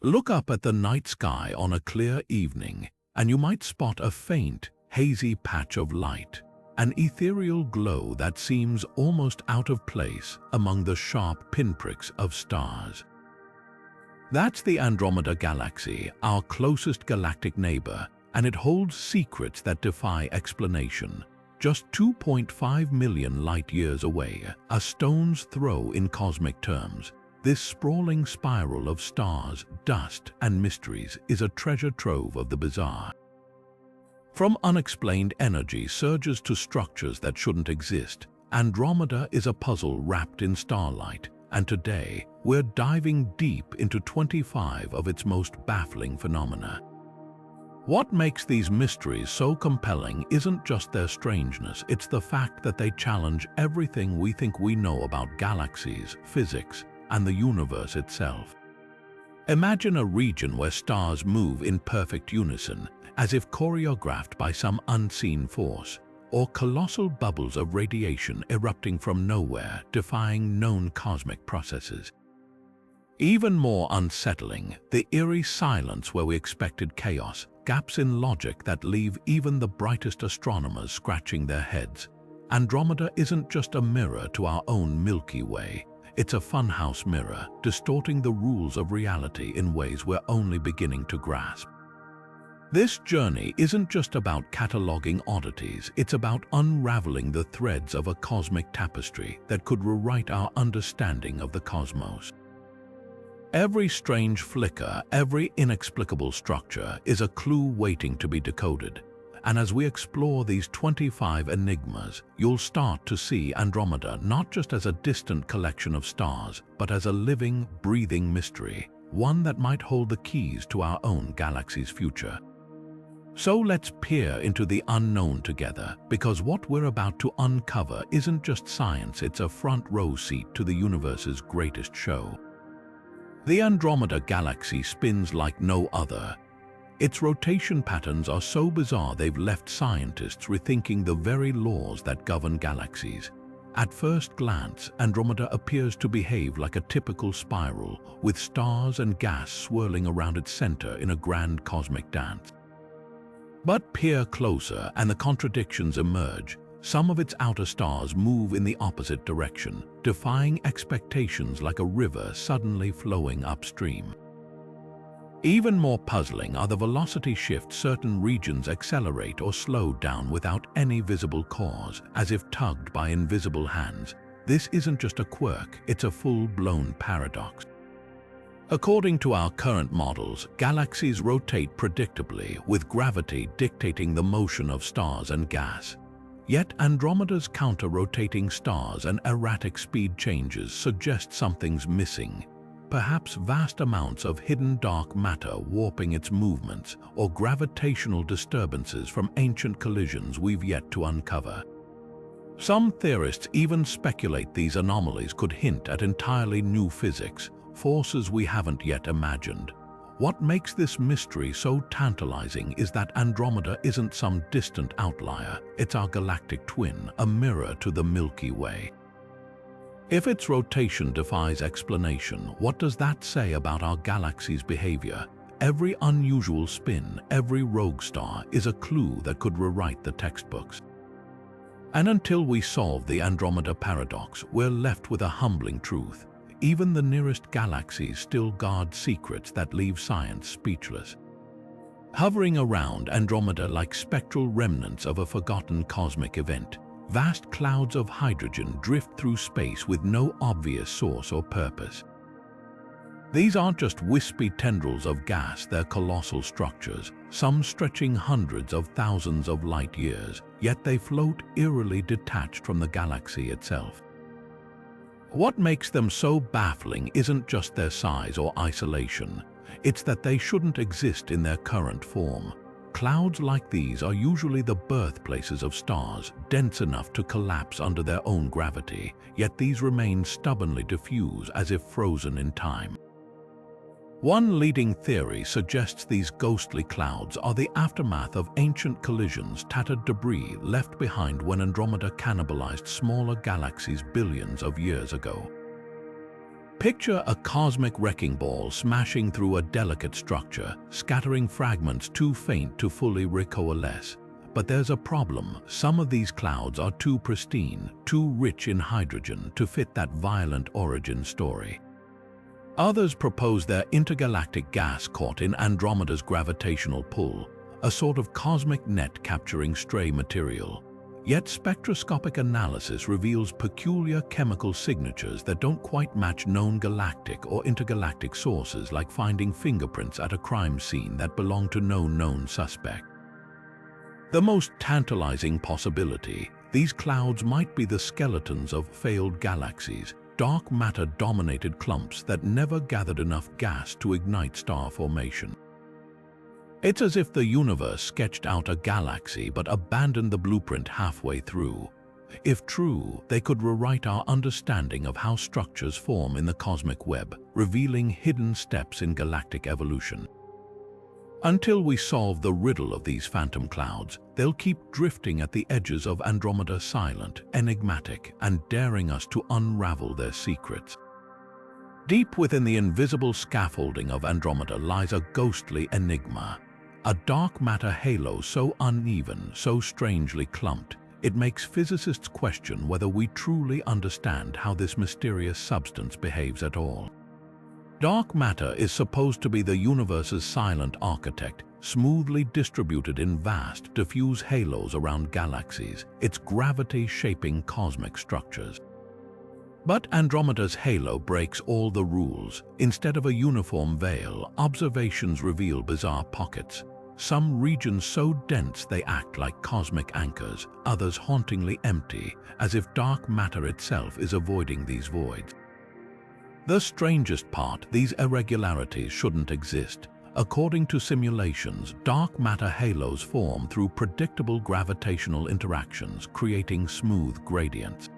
Look up at the night sky on a clear evening, and you might spot a faint, hazy patch of light, an ethereal glow that seems almost out of place among the sharp pinpricks of stars. That's the Andromeda Galaxy, our closest galactic neighbor, and it holds secrets that defy explanation. Just 2.5 million light-years away, a stone's throw in cosmic terms, this sprawling spiral of stars, dust, and mysteries is a treasure trove of the bizarre. From unexplained energy surges to structures that shouldn't exist, Andromeda is a puzzle wrapped in starlight, and today we're diving deep into 25 of its most baffling phenomena. What makes these mysteries so compelling isn't just their strangeness, it's the fact that they challenge everything we think we know about galaxies, physics, and the universe itself. Imagine a region where stars move in perfect unison, as if choreographed by some unseen force, or colossal bubbles of radiation erupting from nowhere, defying known cosmic processes. Even more unsettling, the eerie silence where we expected chaos, gaps in logic that leave even the brightest astronomers scratching their heads. Andromeda isn't just a mirror to our own Milky Way, it's a funhouse mirror, distorting the rules of reality in ways we're only beginning to grasp. This journey isn't just about cataloging oddities, it's about unraveling the threads of a cosmic tapestry that could rewrite our understanding of the cosmos. Every strange flicker, every inexplicable structure is a clue waiting to be decoded. And as we explore these 25 enigmas, you'll start to see Andromeda not just as a distant collection of stars, but as a living, breathing mystery, one that might hold the keys to our own galaxy's future. So let's peer into the unknown together, because what we're about to uncover isn't just science, it's a front-row seat to the universe's greatest show. The Andromeda Galaxy spins like no other. Its rotation patterns are so bizarre they've left scientists rethinking the very laws that govern galaxies. At first glance, Andromeda appears to behave like a typical spiral, with stars and gas swirling around its center in a grand cosmic dance. But peer closer and the contradictions emerge. Some of its outer stars move in the opposite direction, defying expectations like a river suddenly flowing upstream. Even more puzzling are the velocity shifts certain regions accelerate or slow down without any visible cause, as if tugged by invisible hands. This isn't just a quirk, it's a full-blown paradox. According to our current models, galaxies rotate predictably, with gravity dictating the motion of stars and gas. Yet Andromeda's counter-rotating stars and erratic speed changes suggest something's missing. Perhaps vast amounts of hidden dark matter warping its movements, or gravitational disturbances from ancient collisions we've yet to uncover. Some theorists even speculate these anomalies could hint at entirely new physics, forces we haven't yet imagined. What makes this mystery so tantalizing is that Andromeda isn't some distant outlier, it's our galactic twin, a mirror to the Milky Way. If its rotation defies explanation, what does that say about our galaxy's behavior? Every unusual spin, every rogue star is a clue that could rewrite the textbooks. And until we solve the Andromeda Paradox, we're left with a humbling truth. Even the nearest galaxies still guard secrets that leave science speechless. Hovering around Andromeda like spectral remnants of a forgotten cosmic event, vast clouds of hydrogen drift through space with no obvious source or purpose. These aren't just wispy tendrils of gas, they're colossal structures, some stretching hundreds of thousands of light years, yet they float eerily detached from the galaxy itself. What makes them so baffling isn't just their size or isolation, it's that they shouldn't exist in their current form. Clouds like these are usually the birthplaces of stars, dense enough to collapse under their own gravity, yet these remain stubbornly diffuse as if frozen in time. One leading theory suggests these ghostly clouds are the aftermath of ancient collisions, tattered debris left behind when Andromeda cannibalized smaller galaxies billions of years ago. Picture a cosmic wrecking ball smashing through a delicate structure, scattering fragments too faint to fully recoalesce. But there's a problem. Some of these clouds are too pristine, too rich in hydrogen to fit that violent origin story. Others propose they're intergalactic gas caught in Andromeda's gravitational pull, a sort of cosmic net capturing stray material. Yet spectroscopic analysis reveals peculiar chemical signatures that don't quite match known galactic or intergalactic sources, like finding fingerprints at a crime scene that belong to no known suspect. The most tantalizing possibility, these clouds might be the skeletons of failed galaxies, dark matter-dominated clumps that never gathered enough gas to ignite star formation. It's as if the universe sketched out a galaxy but abandoned the blueprint halfway through. If true, they could rewrite our understanding of how structures form in the cosmic web, revealing hidden steps in galactic evolution. Until we solve the riddle of these phantom clouds, they'll keep drifting at the edges of Andromeda, silent, enigmatic, and daring us to unravel their secrets. Deep within the invisible scaffolding of Andromeda lies a ghostly enigma, a dark matter halo so uneven, so strangely clumped, it makes physicists question whether we truly understand how this mysterious substance behaves at all. Dark matter is supposed to be the universe's silent architect, smoothly distributed in vast, diffuse halos around galaxies, its gravity shaping cosmic structures. But Andromeda's halo breaks all the rules. Instead of a uniform veil, observations reveal bizarre pockets. Some regions so dense they act like cosmic anchors, others hauntingly empty, as if dark matter itself is avoiding these voids. The strangest part, these irregularities shouldn't exist. According to simulations, dark matter halos form through predictable gravitational interactions, creating smooth gradients.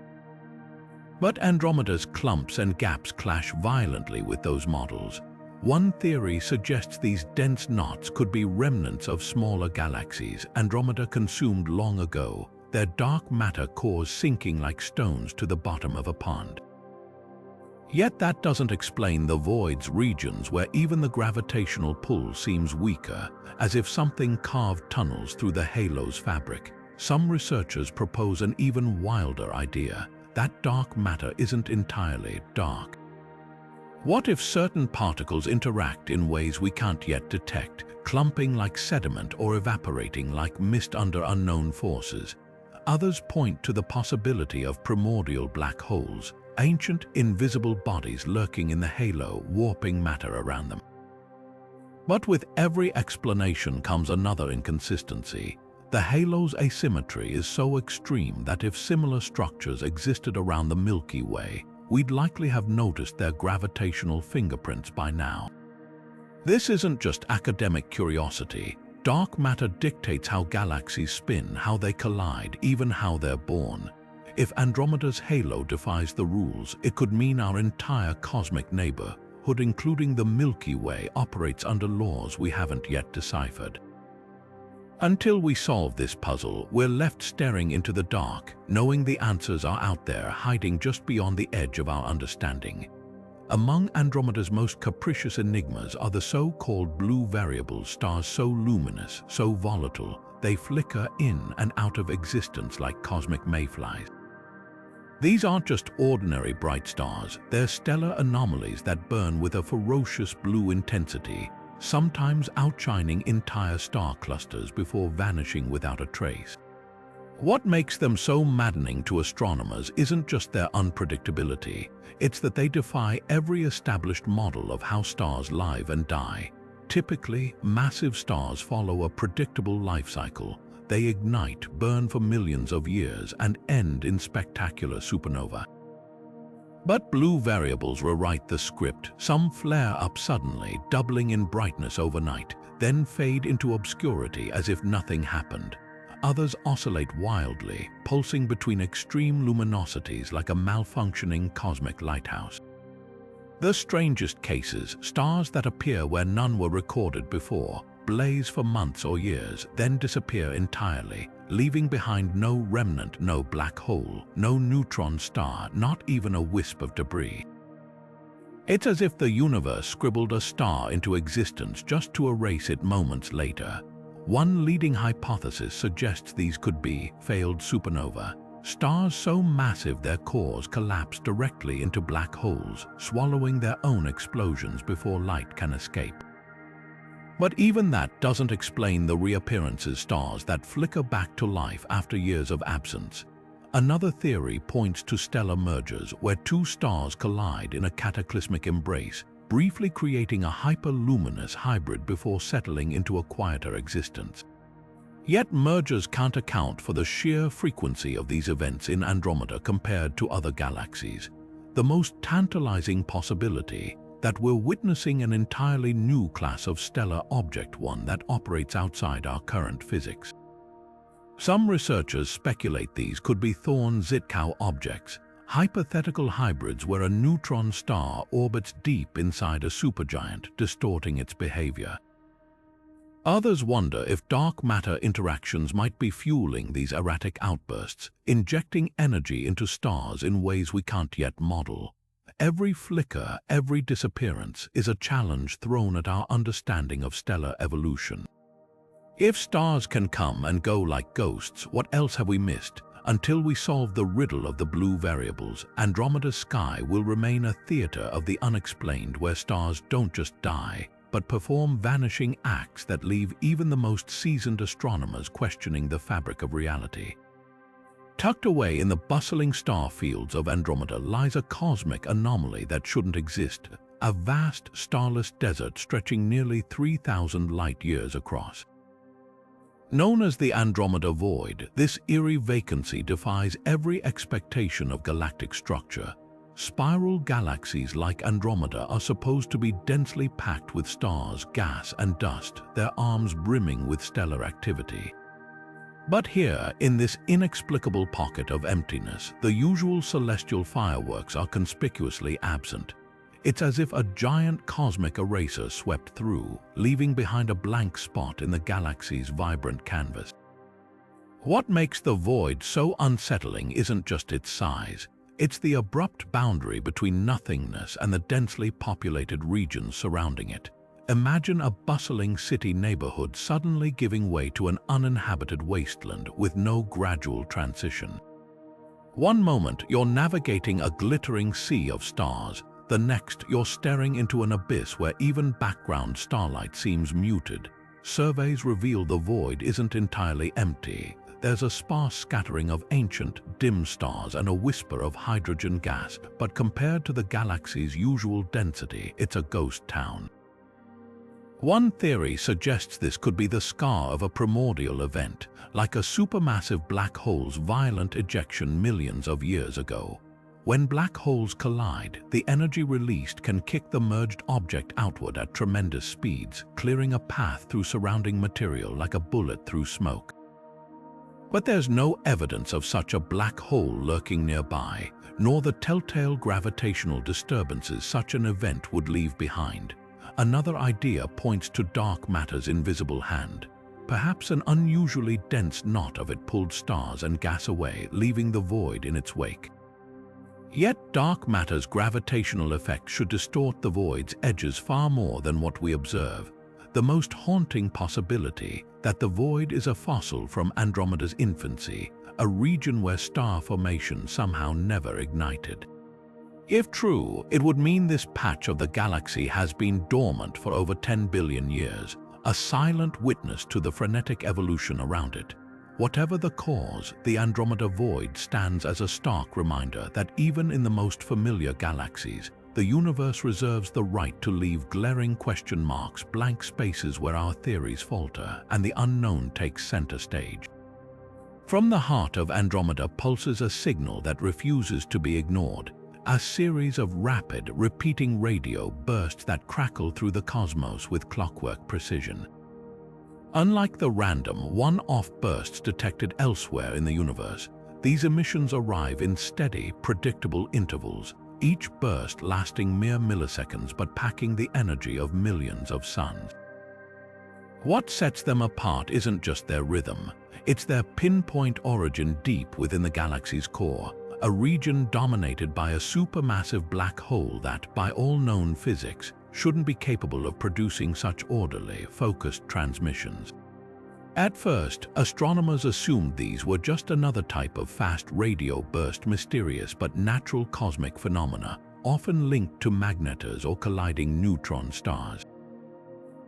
But Andromeda's clumps and gaps clash violently with those models. One theory suggests these dense knots could be remnants of smaller galaxies Andromeda consumed long ago, their dark matter cores sinking like stones to the bottom of a pond. Yet that doesn't explain the void's regions where even the gravitational pull seems weaker, as if something carved tunnels through the halo's fabric. Some researchers propose an even wilder idea, that dark matter isn't entirely dark. What if certain particles interact in ways we can't yet detect, clumping like sediment or evaporating like mist under unknown forces? Others point to the possibility of primordial black holes, ancient, invisible bodies lurking in the halo, warping matter around them. But with every explanation comes another inconsistency. The halo's asymmetry is so extreme that if similar structures existed around the Milky Way, we'd likely have noticed their gravitational fingerprints by now. This isn't just academic curiosity. Dark matter dictates how galaxies spin, how they collide, even how they're born. If Andromeda's halo defies the rules, it could mean our entire cosmic neighborhood, including the Milky Way, operates under laws we haven't yet deciphered. Until we solve this puzzle, we're left staring into the dark, knowing the answers are out there, hiding just beyond the edge of our understanding. Among Andromeda's most capricious enigmas are the so-called blue variables, stars so luminous, so volatile, they flicker in and out of existence like cosmic mayflies. These aren't just ordinary bright stars, they're stellar anomalies that burn with a ferocious blue intensity, sometimes outshining entire star clusters before vanishing without a trace. What makes them so maddening to astronomers isn't just their unpredictability, it's that they defy every established model of how stars live and die. Typically, massive stars follow a predictable life cycle. They ignite, burn for millions of years, and end in spectacular supernova. But blue variables rewrite the script. Some flare up suddenly, doubling in brightness overnight, then fade into obscurity as if nothing happened. Others oscillate wildly, pulsing between extreme luminosities like a malfunctioning cosmic lighthouse. The strangest cases, stars that appear where none were recorded before, blaze for months or years, then disappear entirely, leaving behind no remnant, no black hole, no neutron star, not even a wisp of debris. It's as if the universe scribbled a star into existence just to erase it moments later. One leading hypothesis suggests these could be failed supernova, stars so massive their cores collapse directly into black holes, swallowing their own explosions before light can escape. But even that doesn't explain the reappearances stars that flicker back to life after years of absence. Another theory points to stellar mergers where two stars collide in a cataclysmic embrace, briefly creating a hyperluminous hybrid before settling into a quieter existence. Yet mergers can't account for the sheer frequency of these events in Andromeda compared to other galaxies. The most tantalizing possibility that we're witnessing an entirely new class of stellar object, one that operates outside our current physics. Some researchers speculate these could be Thorne-Zitkow objects, hypothetical hybrids where a neutron star orbits deep inside a supergiant, distorting its behavior. Others wonder if dark matter interactions might be fueling these erratic outbursts, injecting energy into stars in ways we can't yet model. Every flicker, every disappearance is a challenge thrown at our understanding of stellar evolution. If stars can come and go like ghosts, what else have we missed? Until we solve the riddle of the blue variables, Andromeda's sky will remain a theater of the unexplained where stars don't just die, but perform vanishing acts that leave even the most seasoned astronomers questioning the fabric of reality. Tucked away in the bustling star fields of Andromeda lies a cosmic anomaly that shouldn't exist, a vast starless desert stretching nearly 3,000 light-years across. Known as the Andromeda Void, this eerie vacancy defies every expectation of galactic structure. Spiral galaxies like Andromeda are supposed to be densely packed with stars, gas, and dust, their arms brimming with stellar activity. But here, in this inexplicable pocket of emptiness, the usual celestial fireworks are conspicuously absent. It's as if a giant cosmic eraser swept through, leaving behind a blank spot in the galaxy's vibrant canvas. What makes the void so unsettling isn't just its size. It's the abrupt boundary between nothingness and the densely populated regions surrounding it. Imagine a bustling city neighborhood suddenly giving way to an uninhabited wasteland with no gradual transition. One moment you're navigating a glittering sea of stars, the next you're staring into an abyss where even background starlight seems muted. Surveys reveal the void isn't entirely empty. There's a sparse scattering of ancient, dim stars and a whisper of hydrogen gas, but compared to the galaxy's usual density, it's a ghost town. One theory suggests this could be the scar of a primordial event, like a supermassive black hole's violent ejection millions of years ago. When black holes collide, the energy released can kick the merged object outward at tremendous speeds, clearing a path through surrounding material like a bullet through smoke. But there's no evidence of such a black hole lurking nearby, nor the telltale gravitational disturbances such an event would leave behind. Another idea points to dark matter's invisible hand. Perhaps an unusually dense knot of it pulled stars and gas away, leaving the void in its wake. Yet dark matter's gravitational effect should distort the void's edges far more than what we observe. The most haunting possibility that the void is a fossil from Andromeda's infancy, a region where star formation somehow never ignited. If true, it would mean this patch of the galaxy has been dormant for over 10 billion years, a silent witness to the frenetic evolution around it. Whatever the cause, the Andromeda Void stands as a stark reminder that even in the most familiar galaxies, the universe reserves the right to leave glaring question marks, blank spaces where our theories falter, and the unknown takes center stage. From the heart of Andromeda pulses a signal that refuses to be ignored, a series of rapid, repeating radio bursts that crackle through the cosmos with clockwork precision. Unlike the random, one-off bursts detected elsewhere in the universe, these emissions arrive in steady, predictable intervals, each burst lasting mere milliseconds but packing the energy of millions of suns. What sets them apart isn't just their rhythm, it's their pinpoint origin deep within the galaxy's core, a region dominated by a supermassive black hole that, by all known physics, shouldn't be capable of producing such orderly, focused transmissions. At first, astronomers assumed these were just another type of fast radio burst, mysterious but natural cosmic phenomena, often linked to magnetars or colliding neutron stars.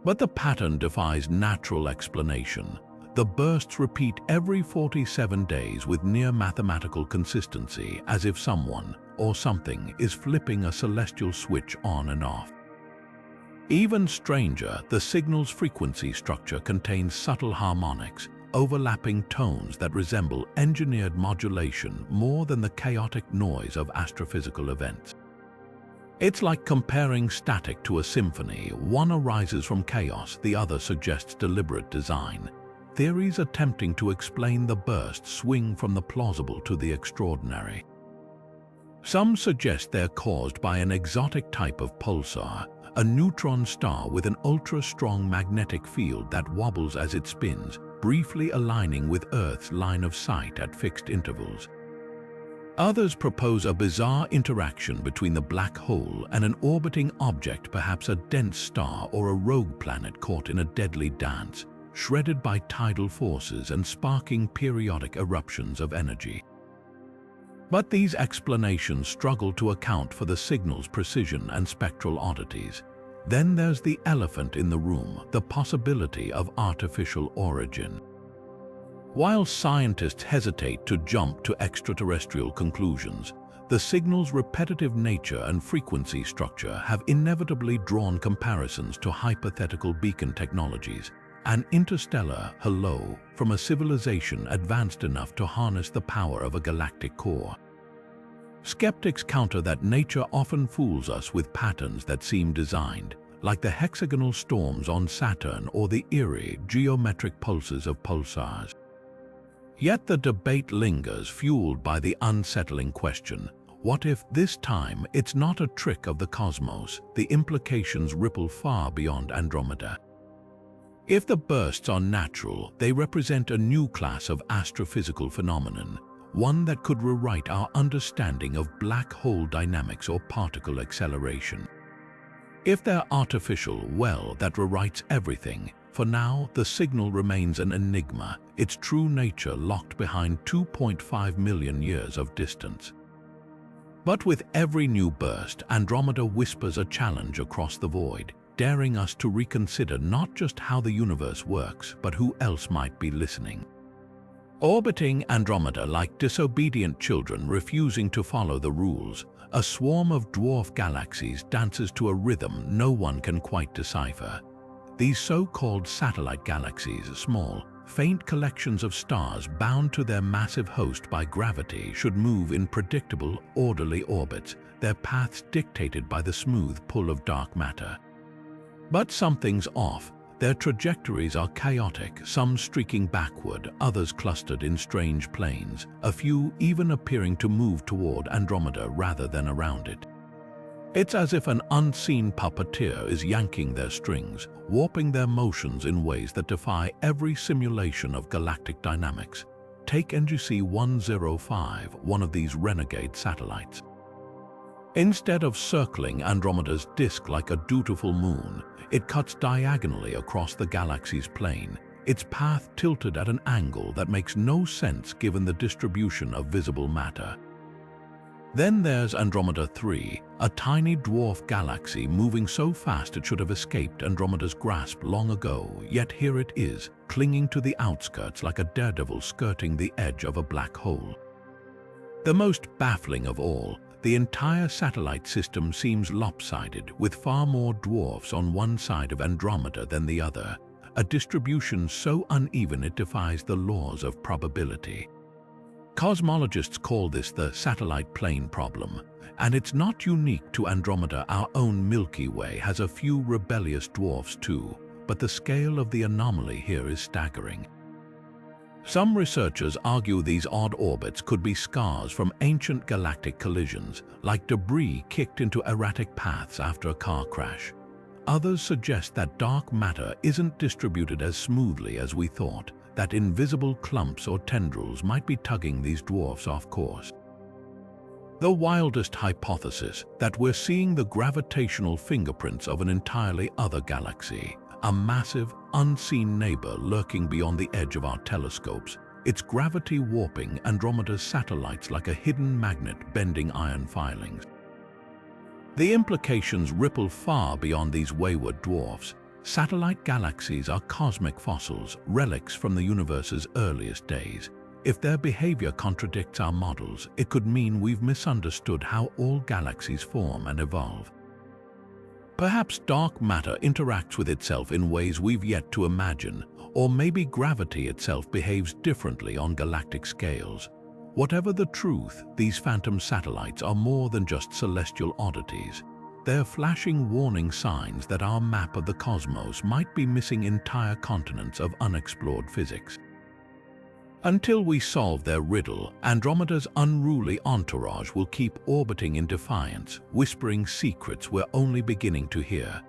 But the pattern defies natural explanation. The bursts repeat every 47 days with near mathematical consistency, as if someone or something is flipping a celestial switch on and off. Even stranger, the signal's frequency structure contains subtle harmonics, overlapping tones that resemble engineered modulation more than the chaotic noise of astrophysical events. It's like comparing static to a symphony. One arises from chaos, the other suggests deliberate design. Theories attempting to explain the bursts swing from the plausible to the extraordinary. Some suggest they're caused by an exotic type of pulsar, a neutron star with an ultra-strong magnetic field that wobbles as it spins, briefly aligning with Earth's line of sight at fixed intervals. Others propose a bizarre interaction between the black hole and an orbiting object, perhaps a dense star or a rogue planet caught in a deadly dance, shredded by tidal forces and sparking periodic eruptions of energy. But these explanations struggle to account for the signal's precision and spectral oddities. Then there's the elephant in the room, the possibility of artificial origin. While scientists hesitate to jump to extraterrestrial conclusions, the signal's repetitive nature and frequency structure have inevitably drawn comparisons to hypothetical beacon technologies, an interstellar hello from a civilization advanced enough to harness the power of a galactic core. Skeptics counter that nature often fools us with patterns that seem designed, like the hexagonal storms on Saturn or the eerie, geometric pulses of pulsars. Yet the debate lingers, fueled by the unsettling question, what if this time it's not a trick of the cosmos? The implications ripple far beyond Andromeda. If the bursts are natural, they represent a new class of astrophysical phenomenon, one that could rewrite our understanding of black hole dynamics or particle acceleration. If they're artificial, well, that rewrites everything. For now, the signal remains an enigma, its true nature locked behind 2.5 million years of distance. But with every new burst, Andromeda whispers a challenge across the void, daring us to reconsider not just how the universe works, but who else might be listening. Orbiting Andromeda like disobedient children refusing to follow the rules, a swarm of dwarf galaxies dances to a rhythm no one can quite decipher. These so-called satellite galaxies, small, faint collections of stars bound to their massive host by gravity, should move in predictable, orderly orbits, their paths dictated by the smooth pull of dark matter. But something's off. Their trajectories are chaotic, some streaking backward, others clustered in strange planes, a few even appearing to move toward Andromeda rather than around it. It's as if an unseen puppeteer is yanking their strings, warping their motions in ways that defy every simulation of galactic dynamics. Take NGC 105, one of these renegade satellites. Instead of circling Andromeda's disk like a dutiful moon, it cuts diagonally across the galaxy's plane, its path tilted at an angle that makes no sense given the distribution of visible matter. Then there's Andromeda 3, a tiny dwarf galaxy moving so fast it should have escaped Andromeda's grasp long ago, yet here it is, clinging to the outskirts like a daredevil skirting the edge of a black hole. The most baffling of all, the entire satellite system seems lopsided, with far more dwarfs on one side of Andromeda than the other, a distribution so uneven it defies the laws of probability. Cosmologists call this the satellite plane problem, and it's not unique to Andromeda. Our own Milky Way has a few rebellious dwarfs too, but the scale of the anomaly here is staggering. Some researchers argue these odd orbits could be scars from ancient galactic collisions, like debris kicked into erratic paths after a car crash. Others suggest that dark matter isn't distributed as smoothly as we thought, that invisible clumps or tendrils might be tugging these dwarfs off course. The wildest hypothesis that we're seeing the gravitational fingerprints of an entirely other galaxy, a massive, unseen neighbor lurking beyond the edge of our telescopes, its gravity warping Andromeda's satellites like a hidden magnet bending iron filings. The implications ripple far beyond these wayward dwarfs. Satellite galaxies are cosmic fossils, relics from the universe's earliest days. If their behavior contradicts our models, it could mean we've misunderstood how all galaxies form and evolve. Perhaps dark matter interacts with itself in ways we've yet to imagine, or maybe gravity itself behaves differently on galactic scales. Whatever the truth, these phantom satellites are more than just celestial oddities. They're flashing warning signs that our map of the cosmos might be missing entire continents of unexplored physics. Until we solve their riddle, Andromeda's unruly entourage will keep orbiting in defiance, whispering secrets we're only beginning to hear.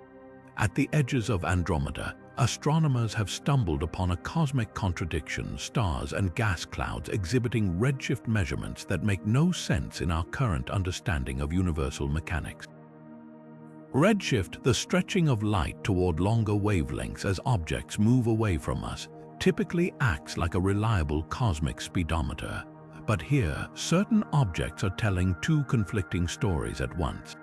At the edges of Andromeda, astronomers have stumbled upon a cosmic contradiction, stars and gas clouds exhibiting redshift measurements that make no sense in our current understanding of universal mechanics. Redshift, the stretching of light toward longer wavelengths as objects move away from us, typically acts like a reliable cosmic speedometer. But here, certain objects are telling two conflicting stories at once.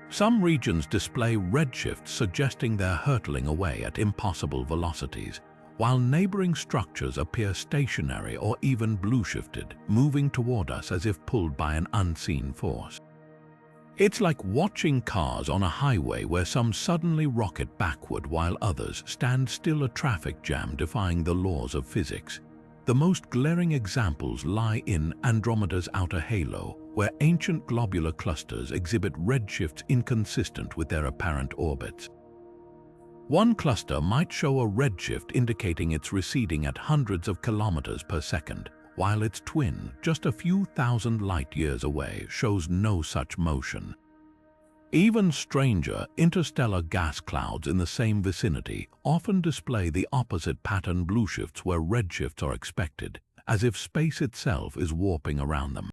Some regions display redshift suggesting they're hurtling away at impossible velocities, while neighboring structures appear stationary or even blue-shifted, moving toward us as if pulled by an unseen force. It's like watching cars on a highway where some suddenly rocket backward while others stand still, a traffic jam defying the laws of physics. The most glaring examples lie in Andromeda's outer halo, where ancient globular clusters exhibit redshifts inconsistent with their apparent orbits. One cluster might show a redshift indicating it's receding at hundreds of kilometers per second, while its twin, just a few thousand light-years away, shows no such motion. Even stranger, interstellar gas clouds in the same vicinity often display the opposite pattern, blueshifts where redshifts are expected, as if space itself is warping around them.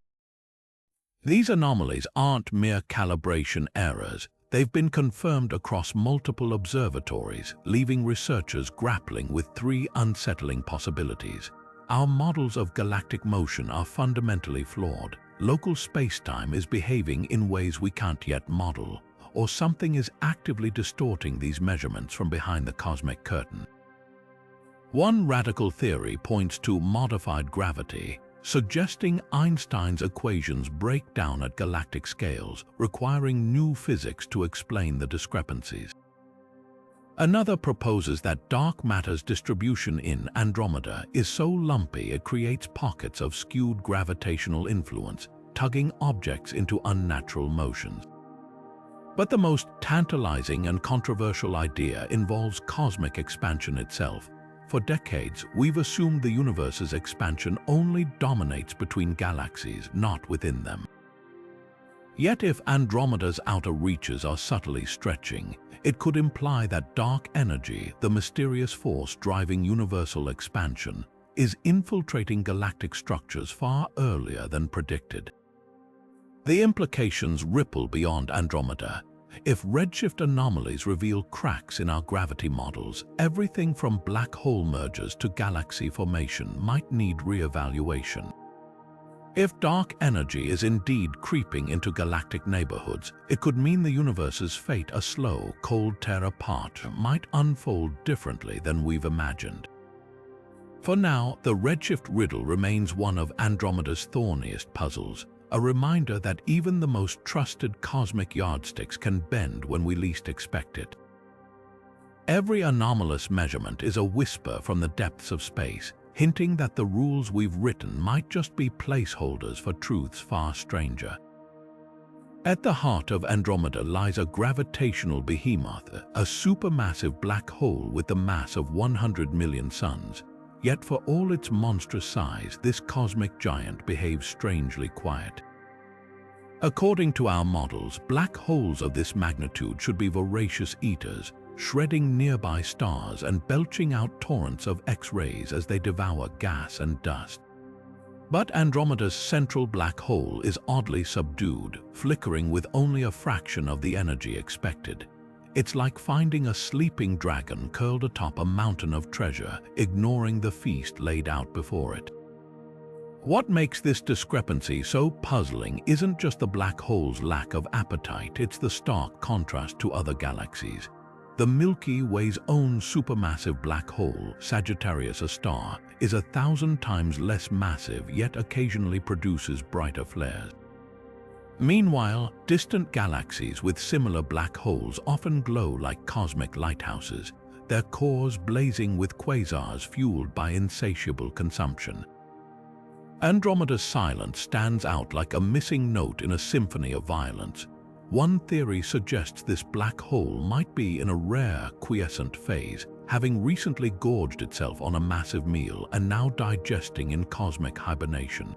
These anomalies aren't mere calibration errors. They've been confirmed across multiple observatories, leaving researchers grappling with three unsettling possibilities. Our models of galactic motion are fundamentally flawed. Local spacetime is behaving in ways we can't yet model, or something is actively distorting these measurements from behind the cosmic curtain. One radical theory points to modified gravity, suggesting Einstein's equations break down at galactic scales, requiring new physics to explain the discrepancies. Another proposes that dark matter's distribution in Andromeda is so lumpy it creates pockets of skewed gravitational influence, tugging objects into unnatural motions. But the most tantalizing and controversial idea involves cosmic expansion itself. For decades, we've assumed the universe's expansion only dominates between galaxies, not within them. Yet if Andromeda's outer reaches are subtly stretching, it could imply that dark energy, the mysterious force driving universal expansion, is infiltrating galactic structures far earlier than predicted. The implications ripple beyond Andromeda. If redshift anomalies reveal cracks in our gravity models, everything from black hole mergers to galaxy formation might need reevaluation. If dark energy is indeed creeping into galactic neighborhoods, it could mean the universe's fate, a slow, cold tear apart, might unfold differently than we've imagined. For now, the redshift riddle remains one of Andromeda's thorniest puzzles, a reminder that even the most trusted cosmic yardsticks can bend when we least expect it. Every anomalous measurement is a whisper from the depths of space, hinting that the rules we've written might just be placeholders for truths far stranger. At the heart of Andromeda lies a gravitational behemoth, a supermassive black hole with the mass of 100 million suns. Yet for all its monstrous size, this cosmic giant behaves strangely quiet. According to our models, black holes of this magnitude should be voracious eaters, shredding nearby stars and belching out torrents of X-rays as they devour gas and dust. But Andromeda's central black hole is oddly subdued, flickering with only a fraction of the energy expected. It's like finding a sleeping dragon curled atop a mountain of treasure, ignoring the feast laid out before it. What makes this discrepancy so puzzling isn't just the black hole's lack of appetite, it's the stark contrast to other galaxies. The Milky Way's own supermassive black hole, Sagittarius, a star, is 1,000 times less massive yet occasionally produces brighter flares. Meanwhile, distant galaxies with similar black holes often glow like cosmic lighthouses, their cores blazing with quasars fueled by insatiable consumption. Andromeda's silence stands out like a missing note in a symphony of violence. One theory suggests this black hole might be in a rare quiescent phase, having recently gorged itself on a massive meal and now digesting in cosmic hibernation.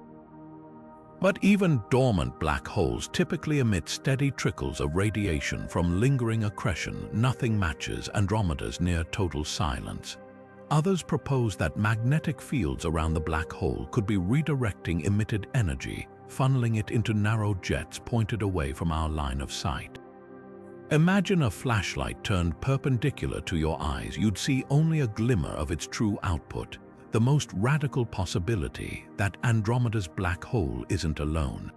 But even dormant black holes typically emit steady trickles of radiation from lingering accretion. Nothing matches Andromeda's near-total silence. Others propose that magnetic fields around the black hole could be redirecting emitted energy, funneling it into narrow jets pointed away from our line of sight. Imagine a flashlight turned perpendicular to your eyes. You'd see only a glimmer of its true output. The most radical possibility that Andromeda's black hole isn't alone.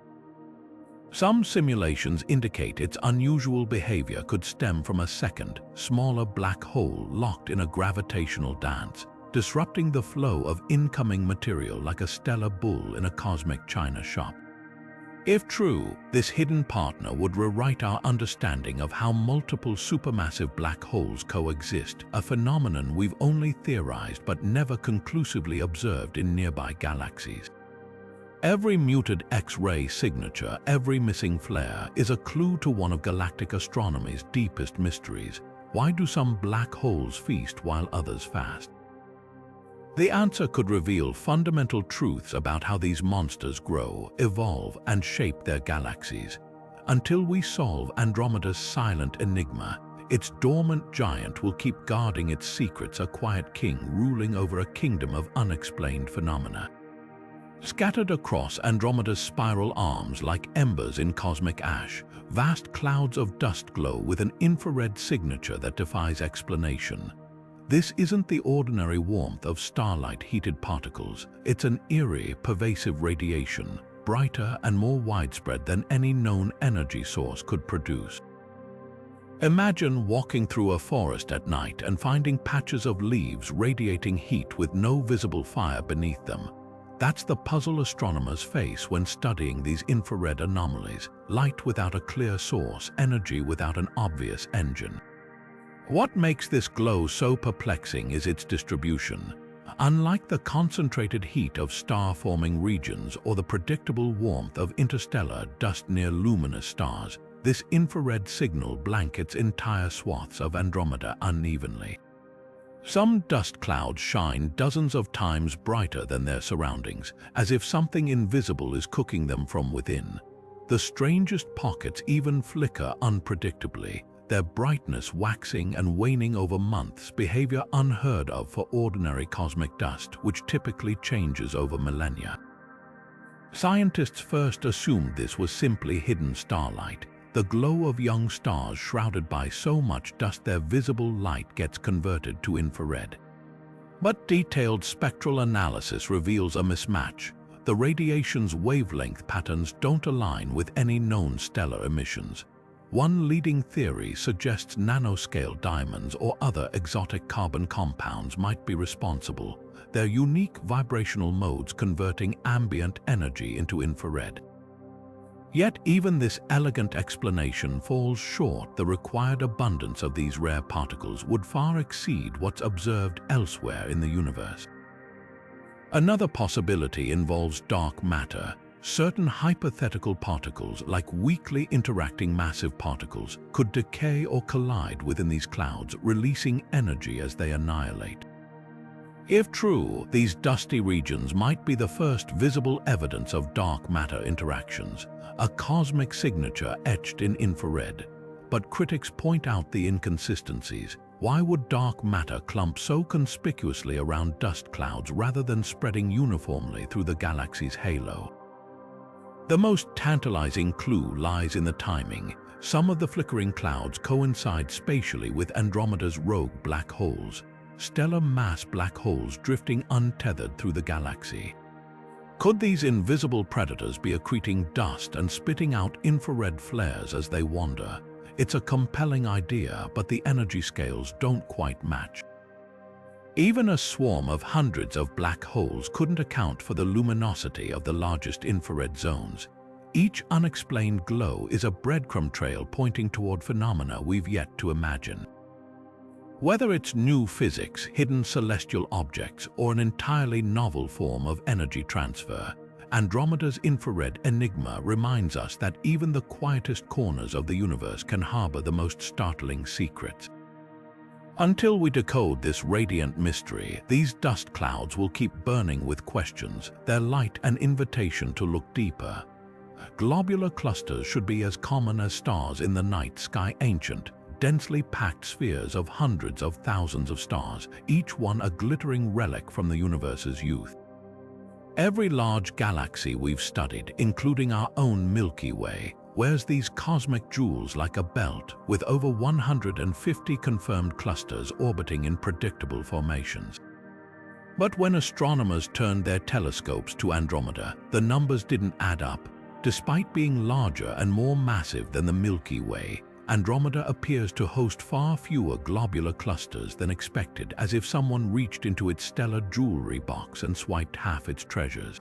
Some simulations indicate its unusual behavior could stem from a second, smaller black hole locked in a gravitational dance, disrupting the flow of incoming material like a stellar bull in a cosmic china shop. If true, this hidden partner would rewrite our understanding of how multiple supermassive black holes coexist, a phenomenon we've only theorized but never conclusively observed in nearby galaxies. Every muted X-ray signature, every missing flare, is a clue to one of galactic astronomy's deepest mysteries. Why do some black holes feast while others fast? The answer could reveal fundamental truths about how these monsters grow, evolve, and shape their galaxies. Until we solve Andromeda's silent enigma, its dormant giant will keep guarding its secrets, a quiet king ruling over a kingdom of unexplained phenomena. Scattered across Andromeda's spiral arms like embers in cosmic ash, vast clouds of dust glow with an infrared signature that defies explanation. This isn't the ordinary warmth of starlight-heated particles. It's an eerie, pervasive radiation, brighter and more widespread than any known energy source could produce. Imagine walking through a forest at night and finding patches of leaves radiating heat with no visible fire beneath them. That's the puzzle astronomers face when studying these infrared anomalies: light without a clear source, energy without an obvious engine. What makes this glow so perplexing is its distribution. Unlike the concentrated heat of star-forming regions or the predictable warmth of interstellar dust near luminous stars, this infrared signal blankets entire swaths of Andromeda unevenly. Some dust clouds shine dozens of times brighter than their surroundings, as if something invisible is cooking them from within. The strangest pockets even flicker unpredictably, their brightness waxing and waning over months, behavior unheard of for ordinary cosmic dust, which typically changes over millennia. Scientists first assumed this was simply hidden starlight, the glow of young stars shrouded by so much dust their visible light gets converted to infrared. But detailed spectral analysis reveals a mismatch. The radiation's wavelength patterns don't align with any known stellar emissions. One leading theory suggests nanoscale diamonds or other exotic carbon compounds might be responsible, their unique vibrational modes converting ambient energy into infrared. Yet even this elegant explanation falls short. The required abundance of these rare particles would far exceed what's observed elsewhere in the universe. Another possibility involves dark matter. Certain hypothetical particles, like weakly interacting massive particles, could decay or collide within these clouds, releasing energy as they annihilate. If true, these dusty regions might be the first visible evidence of dark matter interactions, a cosmic signature etched in infrared. But critics point out the inconsistencies. Why would dark matter clump so conspicuously around dust clouds rather than spreading uniformly through the galaxy's halo? The most tantalizing clue lies in the timing. Some of the flickering clouds coincide spatially with Andromeda's rogue black holes, stellar mass black holes drifting untethered through the galaxy. Could these invisible predators be accreting dust and spitting out infrared flares as they wander? It's a compelling idea, but the energy scales don't quite match. Even a swarm of hundreds of black holes couldn't account for the luminosity of the largest infrared zones. Each unexplained glow is a breadcrumb trail pointing toward phenomena we've yet to imagine. Whether it's new physics, hidden celestial objects, or an entirely novel form of energy transfer, Andromeda's infrared enigma reminds us that even the quietest corners of the universe can harbor the most startling secrets. Until we decode this radiant mystery, these dust clouds will keep burning with questions, their light an invitation to look deeper. Globular clusters should be as common as stars in the night sky, ancient, densely packed spheres of hundreds of thousands of stars, each one a glittering relic from the universe's youth. Every large galaxy we've studied, including our own Milky Way, wears these cosmic jewels like a belt, with over 150 confirmed clusters orbiting in predictable formations. But when astronomers turned their telescopes to Andromeda, the numbers didn't add up. Despite being larger and more massive than the Milky Way, Andromeda appears to host far fewer globular clusters than expected, as if someone reached into its stellar jewelry box and swiped half its treasures.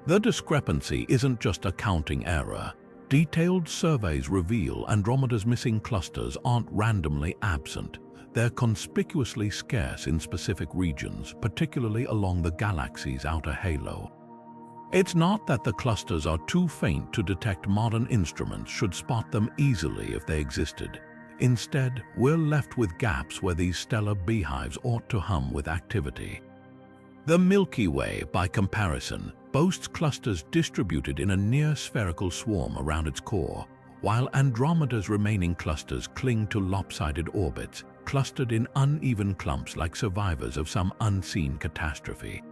The discrepancy isn't just a counting error. Detailed surveys reveal Andromeda's missing clusters aren't randomly absent. They're conspicuously scarce in specific regions, particularly along the galaxy's outer halo. It's not that the clusters are too faint to detect. Modern instruments should spot them easily if they existed. Instead, we're left with gaps where these stellar beehives ought to hum with activity. The Milky Way, by comparison, boasts clusters distributed in a near-spherical swarm around its core, while Andromeda's remaining clusters cling to lopsided orbits, clustered in uneven clumps like survivors of some unseen catastrophe.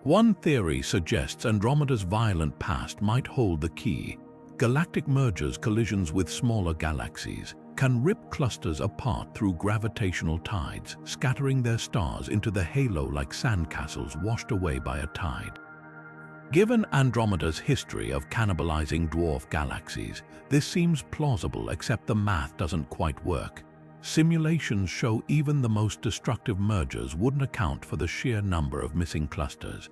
One theory suggests Andromeda's violent past might hold the key. Galactic mergers, collisions with smaller galaxies, can rip clusters apart through gravitational tides, scattering their stars into the halo like sandcastles washed away by a tide. Given Andromeda's history of cannibalizing dwarf galaxies, this seems plausible, except the math doesn't quite work. Simulations show even the most destructive mergers wouldn't account for the sheer number of missing clusters.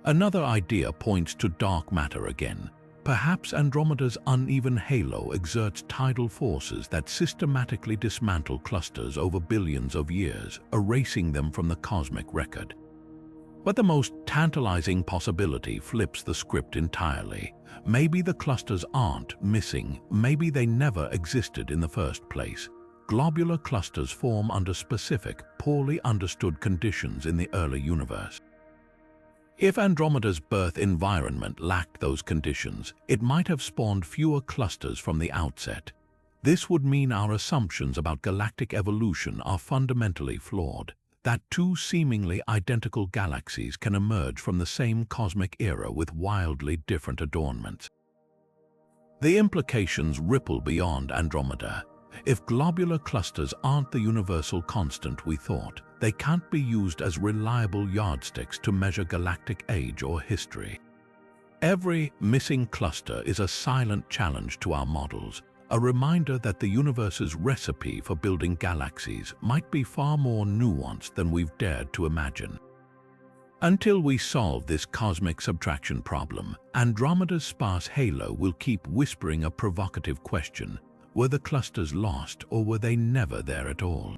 Another idea points to dark matter again. Perhaps Andromeda's uneven halo exerts tidal forces that systematically dismantle clusters over billions of years, erasing them from the cosmic record. But the most tantalizing possibility flips the script entirely. Maybe the clusters aren't missing, maybe they never existed in the first place. Globular clusters form under specific, poorly understood conditions in the early universe. If Andromeda's birth environment lacked those conditions, it might have spawned fewer clusters from the outset. This would mean our assumptions about galactic evolution are fundamentally flawed, that two seemingly identical galaxies can emerge from the same cosmic era with wildly different adornments. The implications ripple beyond Andromeda. If globular clusters aren't the universal constant we thought, they can't be used as reliable yardsticks to measure galactic age or history. Every missing cluster is a silent challenge to our models, a reminder that the universe's recipe for building galaxies might be far more nuanced than we've dared to imagine. Until we solve this cosmic subtraction problem, Andromeda's sparse halo will keep whispering a provocative question: were the clusters lost, or were they never there at all?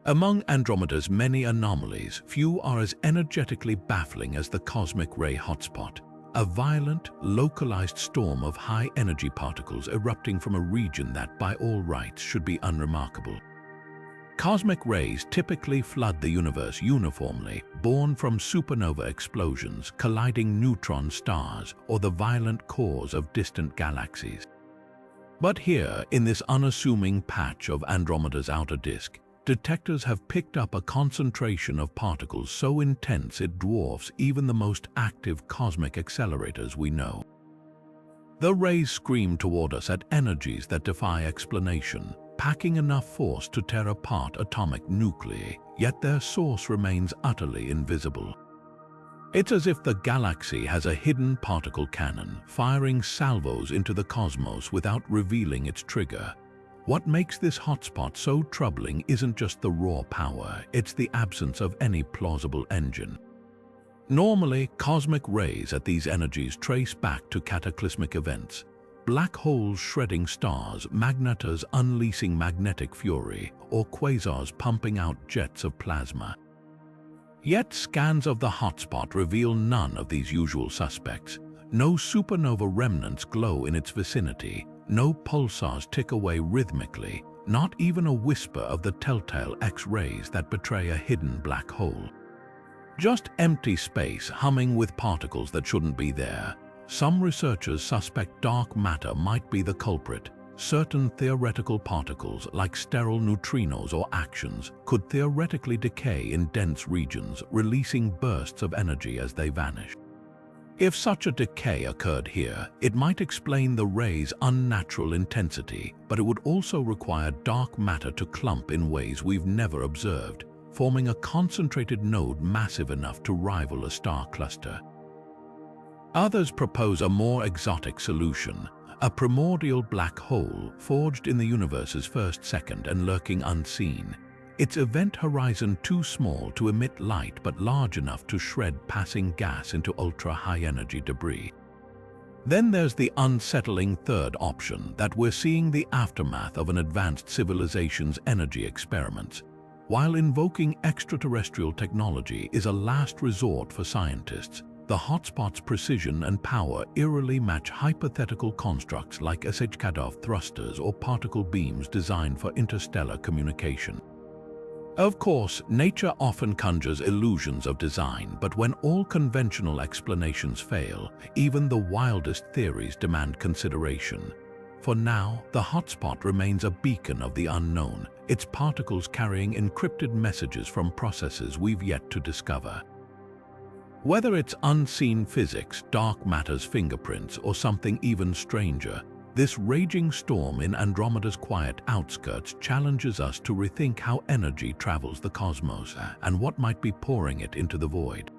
Among Andromeda's many anomalies, few are as energetically baffling as the cosmic ray hotspot, a violent, localized storm of high-energy particles erupting from a region that, by all rights, should be unremarkable. Cosmic rays typically flood the universe uniformly, born from supernova explosions, colliding neutron stars, or the violent cores of distant galaxies. But here, in this unassuming patch of Andromeda's outer disk, detectors have picked up a concentration of particles so intense it dwarfs even the most active cosmic accelerators we know. The rays scream toward us at energies that defy explanation, packing enough force to tear apart atomic nuclei, yet their source remains utterly invisible. It's as if the galaxy has a hidden particle cannon, firing salvos into the cosmos without revealing its trigger. What makes this hotspot so troubling isn't just the raw power, it's the absence of any plausible engine. Normally, cosmic rays at these energies trace back to cataclysmic events. Black holes shredding stars, magnetars unleashing magnetic fury, or quasars pumping out jets of plasma. Yet scans of the hotspot reveal none of these usual suspects. No supernova remnants glow in its vicinity, no pulsars tick away rhythmically, not even a whisper of the telltale X-rays that betray a hidden black hole. Just empty space humming with particles that shouldn't be there. Some researchers suspect dark matter might be the culprit. Certain theoretical particles, like sterile neutrinos or actions, could theoretically decay in dense regions, releasing bursts of energy as they vanish. If such a decay occurred here, it might explain the ray's unnatural intensity, but it would also require dark matter to clump in ways we've never observed, forming a concentrated node massive enough to rival a star cluster. Others propose a more exotic solution, a primordial black hole forged in the universe's first second and lurking unseen. Its event horizon too small to emit light but large enough to shred passing gas into ultra-high-energy debris. Then there's the unsettling third option, that we're seeing the aftermath of an advanced civilization's energy experiments. While invoking extraterrestrial technology is a last resort for scientists, the hotspot's precision and power eerily match hypothetical constructs like Shkadov thrusters or particle beams designed for interstellar communication. Of course, nature often conjures illusions of design, but when all conventional explanations fail, even the wildest theories demand consideration. For now, the hotspot remains a beacon of the unknown, its particles carrying encrypted messages from processes we've yet to discover. Whether it's unseen physics, dark matter's fingerprints, or something even stranger, this raging storm in Andromeda's quiet outskirts challenges us to rethink how energy travels the cosmos and what might be pouring it into the void.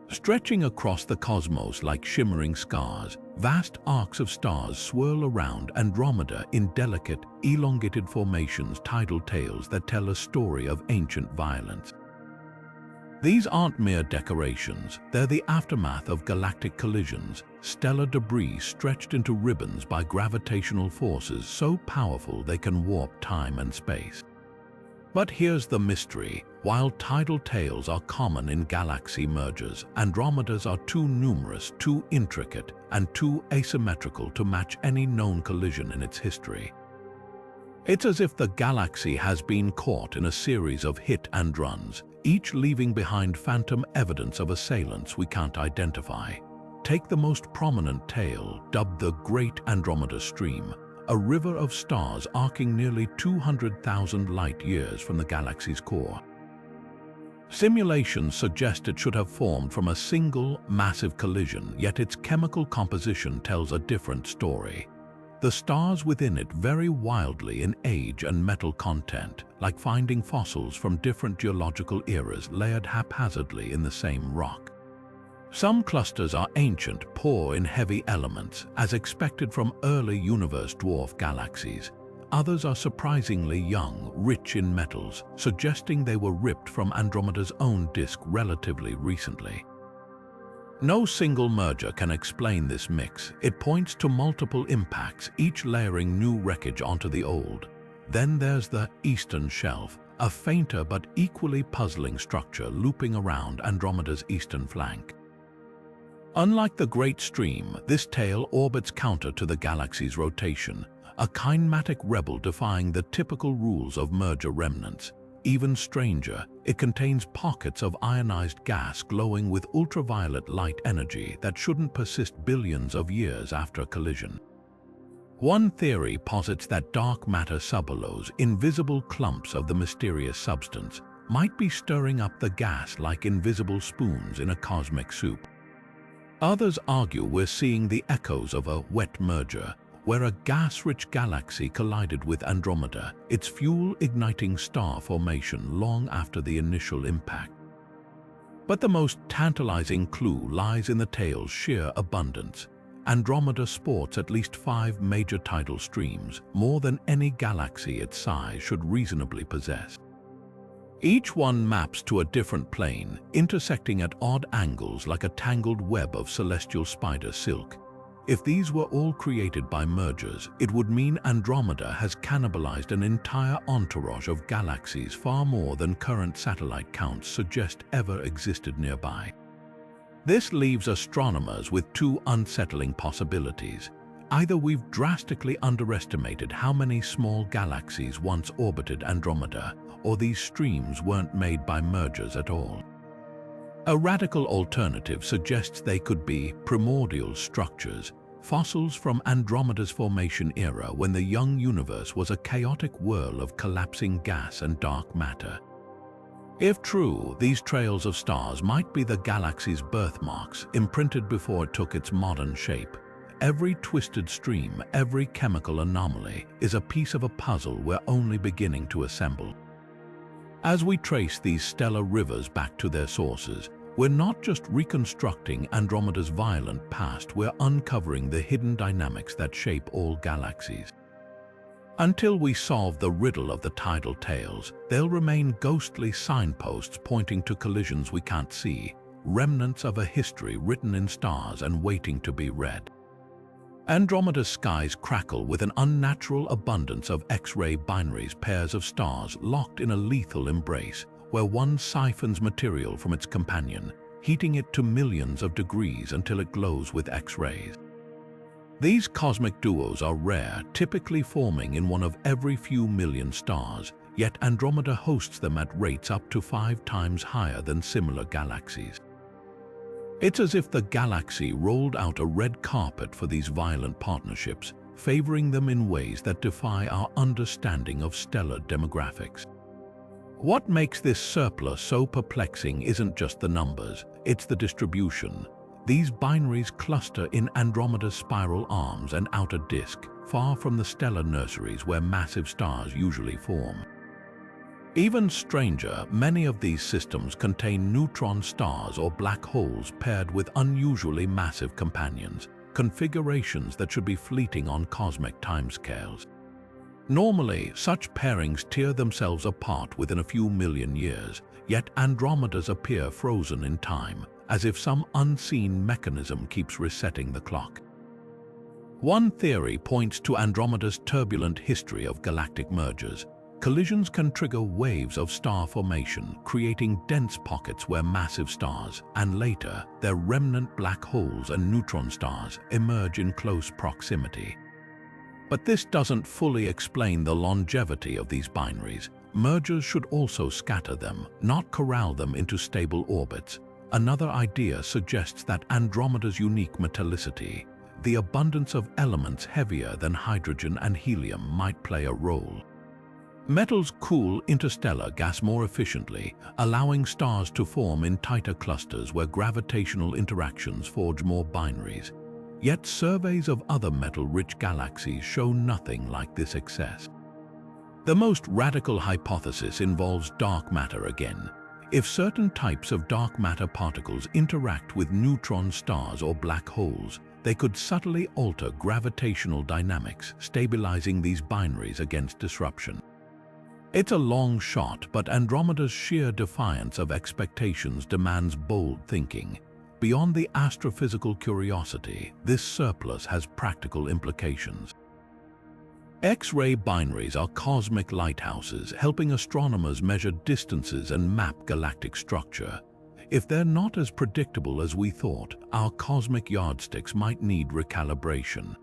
Stretching across the cosmos like shimmering scars, vast arcs of stars swirl around Andromeda in delicate, elongated formations, tidal tales that tell a story of ancient violence. These aren't mere decorations, they're the aftermath of galactic collisions, stellar debris stretched into ribbons by gravitational forces so powerful they can warp time and space. But here's the mystery. While tidal tales are common in galaxy mergers, Andromedas are too numerous, too intricate, and too asymmetrical to match any known collision in its history. It's as if the galaxy has been caught in a series of hit and runs, each leaving behind phantom evidence of assailants we can't identify. Take the most prominent tale, dubbed the Great Andromeda Stream, a river of stars arcing nearly 200,000 light-years from the galaxy's core. Simulations suggest it should have formed from a single, massive collision, yet its chemical composition tells a different story. The stars within it vary wildly in age and metal content, like finding fossils from different geological eras layered haphazardly in the same rock. Some clusters are ancient, poor in heavy elements, as expected from early universe dwarf galaxies. Others are surprisingly young, rich in metals, suggesting they were ripped from Andromeda's own disk relatively recently. No single merger can explain this mix. It points to multiple impacts, each layering new wreckage onto the old. Then there's the eastern shelf, a fainter but equally puzzling structure looping around Andromeda's eastern flank. Unlike the Great Stream, this tail orbits counter to the galaxy's rotation, a kinematic rebel defying the typical rules of merger remnants. Even stranger, it contains pockets of ionized gas glowing with ultraviolet light energy that shouldn't persist billions of years after a collision. One theory posits that dark matter subhalos, invisible clumps of the mysterious substance, might be stirring up the gas like invisible spoons in a cosmic soup. Others argue we're seeing the echoes of a wet merger, where a gas-rich galaxy collided with Andromeda, its fuel igniting star formation long after the initial impact. But the most tantalizing clue lies in the tale's sheer abundance. Andromeda sports at least 5 major tidal streams, more than any galaxy its size should reasonably possess. Each one maps to a different plane, intersecting at odd angles like a tangled web of celestial spider silk. If these were all created by mergers, it would mean Andromeda has cannibalized an entire entourage of galaxies, far more than current satellite counts suggest ever existed nearby. This leaves astronomers with 2 unsettling possibilities. Either we've drastically underestimated how many small galaxies once orbited Andromeda, or these streams weren't made by mergers at all. A radical alternative suggests they could be primordial structures, fossils from Andromeda's formation era when the young universe was a chaotic whirl of collapsing gas and dark matter. If true, these trails of stars might be the galaxy's birthmarks, imprinted before it took its modern shape. Every twisted stream, every chemical anomaly, is a piece of a puzzle we're only beginning to assemble. As we trace these stellar rivers back to their sources, we're not just reconstructing Andromeda's violent past, we're uncovering the hidden dynamics that shape all galaxies. Until we solve the riddle of the tidal tales, they'll remain ghostly signposts pointing to collisions we can't see, remnants of a history written in stars and waiting to be read. Andromeda's skies crackle with an unnatural abundance of X-ray binaries, pairs of stars locked in a lethal embrace, where one siphons material from its companion, heating it to millions of degrees until it glows with X-rays. These cosmic duos are rare, typically forming in one of every few million stars, yet Andromeda hosts them at rates up to 5 times higher than similar galaxies. It's as if the galaxy rolled out a red carpet for these violent partnerships, favoring them in ways that defy our understanding of stellar demographics. What makes this surplus so perplexing isn't just the numbers, it's the distribution. These binaries cluster in Andromeda's spiral arms and outer disk, far from the stellar nurseries where massive stars usually form. Even stranger, many of these systems contain neutron stars or black holes paired with unusually massive companions, configurations that should be fleeting on cosmic timescales. Normally, such pairings tear themselves apart within a few million years, yet Andromedas appear frozen in time, as if some unseen mechanism keeps resetting the clock. One theory points to Andromeda's turbulent history of galactic mergers. Collisions can trigger waves of star formation, creating dense pockets where massive stars, and later, their remnant black holes and neutron stars, emerge in close proximity. But this doesn't fully explain the longevity of these binaries. Mergers should also scatter them, not corral them into stable orbits. Another idea suggests that Andromeda's unique metallicity, the abundance of elements heavier than hydrogen and helium, might play a role. Metals cool interstellar gas more efficiently, allowing stars to form in tighter clusters where gravitational interactions forge more binaries. Yet surveys of other metal-rich galaxies show nothing like this excess. The most radical hypothesis involves dark matter again. If certain types of dark matter particles interact with neutron stars or black holes, they could subtly alter gravitational dynamics, stabilizing these binaries against disruption. It's a long shot, but Andromeda's sheer defiance of expectations demands bold thinking. Beyond the astrophysical curiosity, this surplus has practical implications. X-ray binaries are cosmic lighthouses, helping astronomers measure distances and map galactic structure. If they're not as predictable as we thought, our cosmic yardsticks might need recalibration.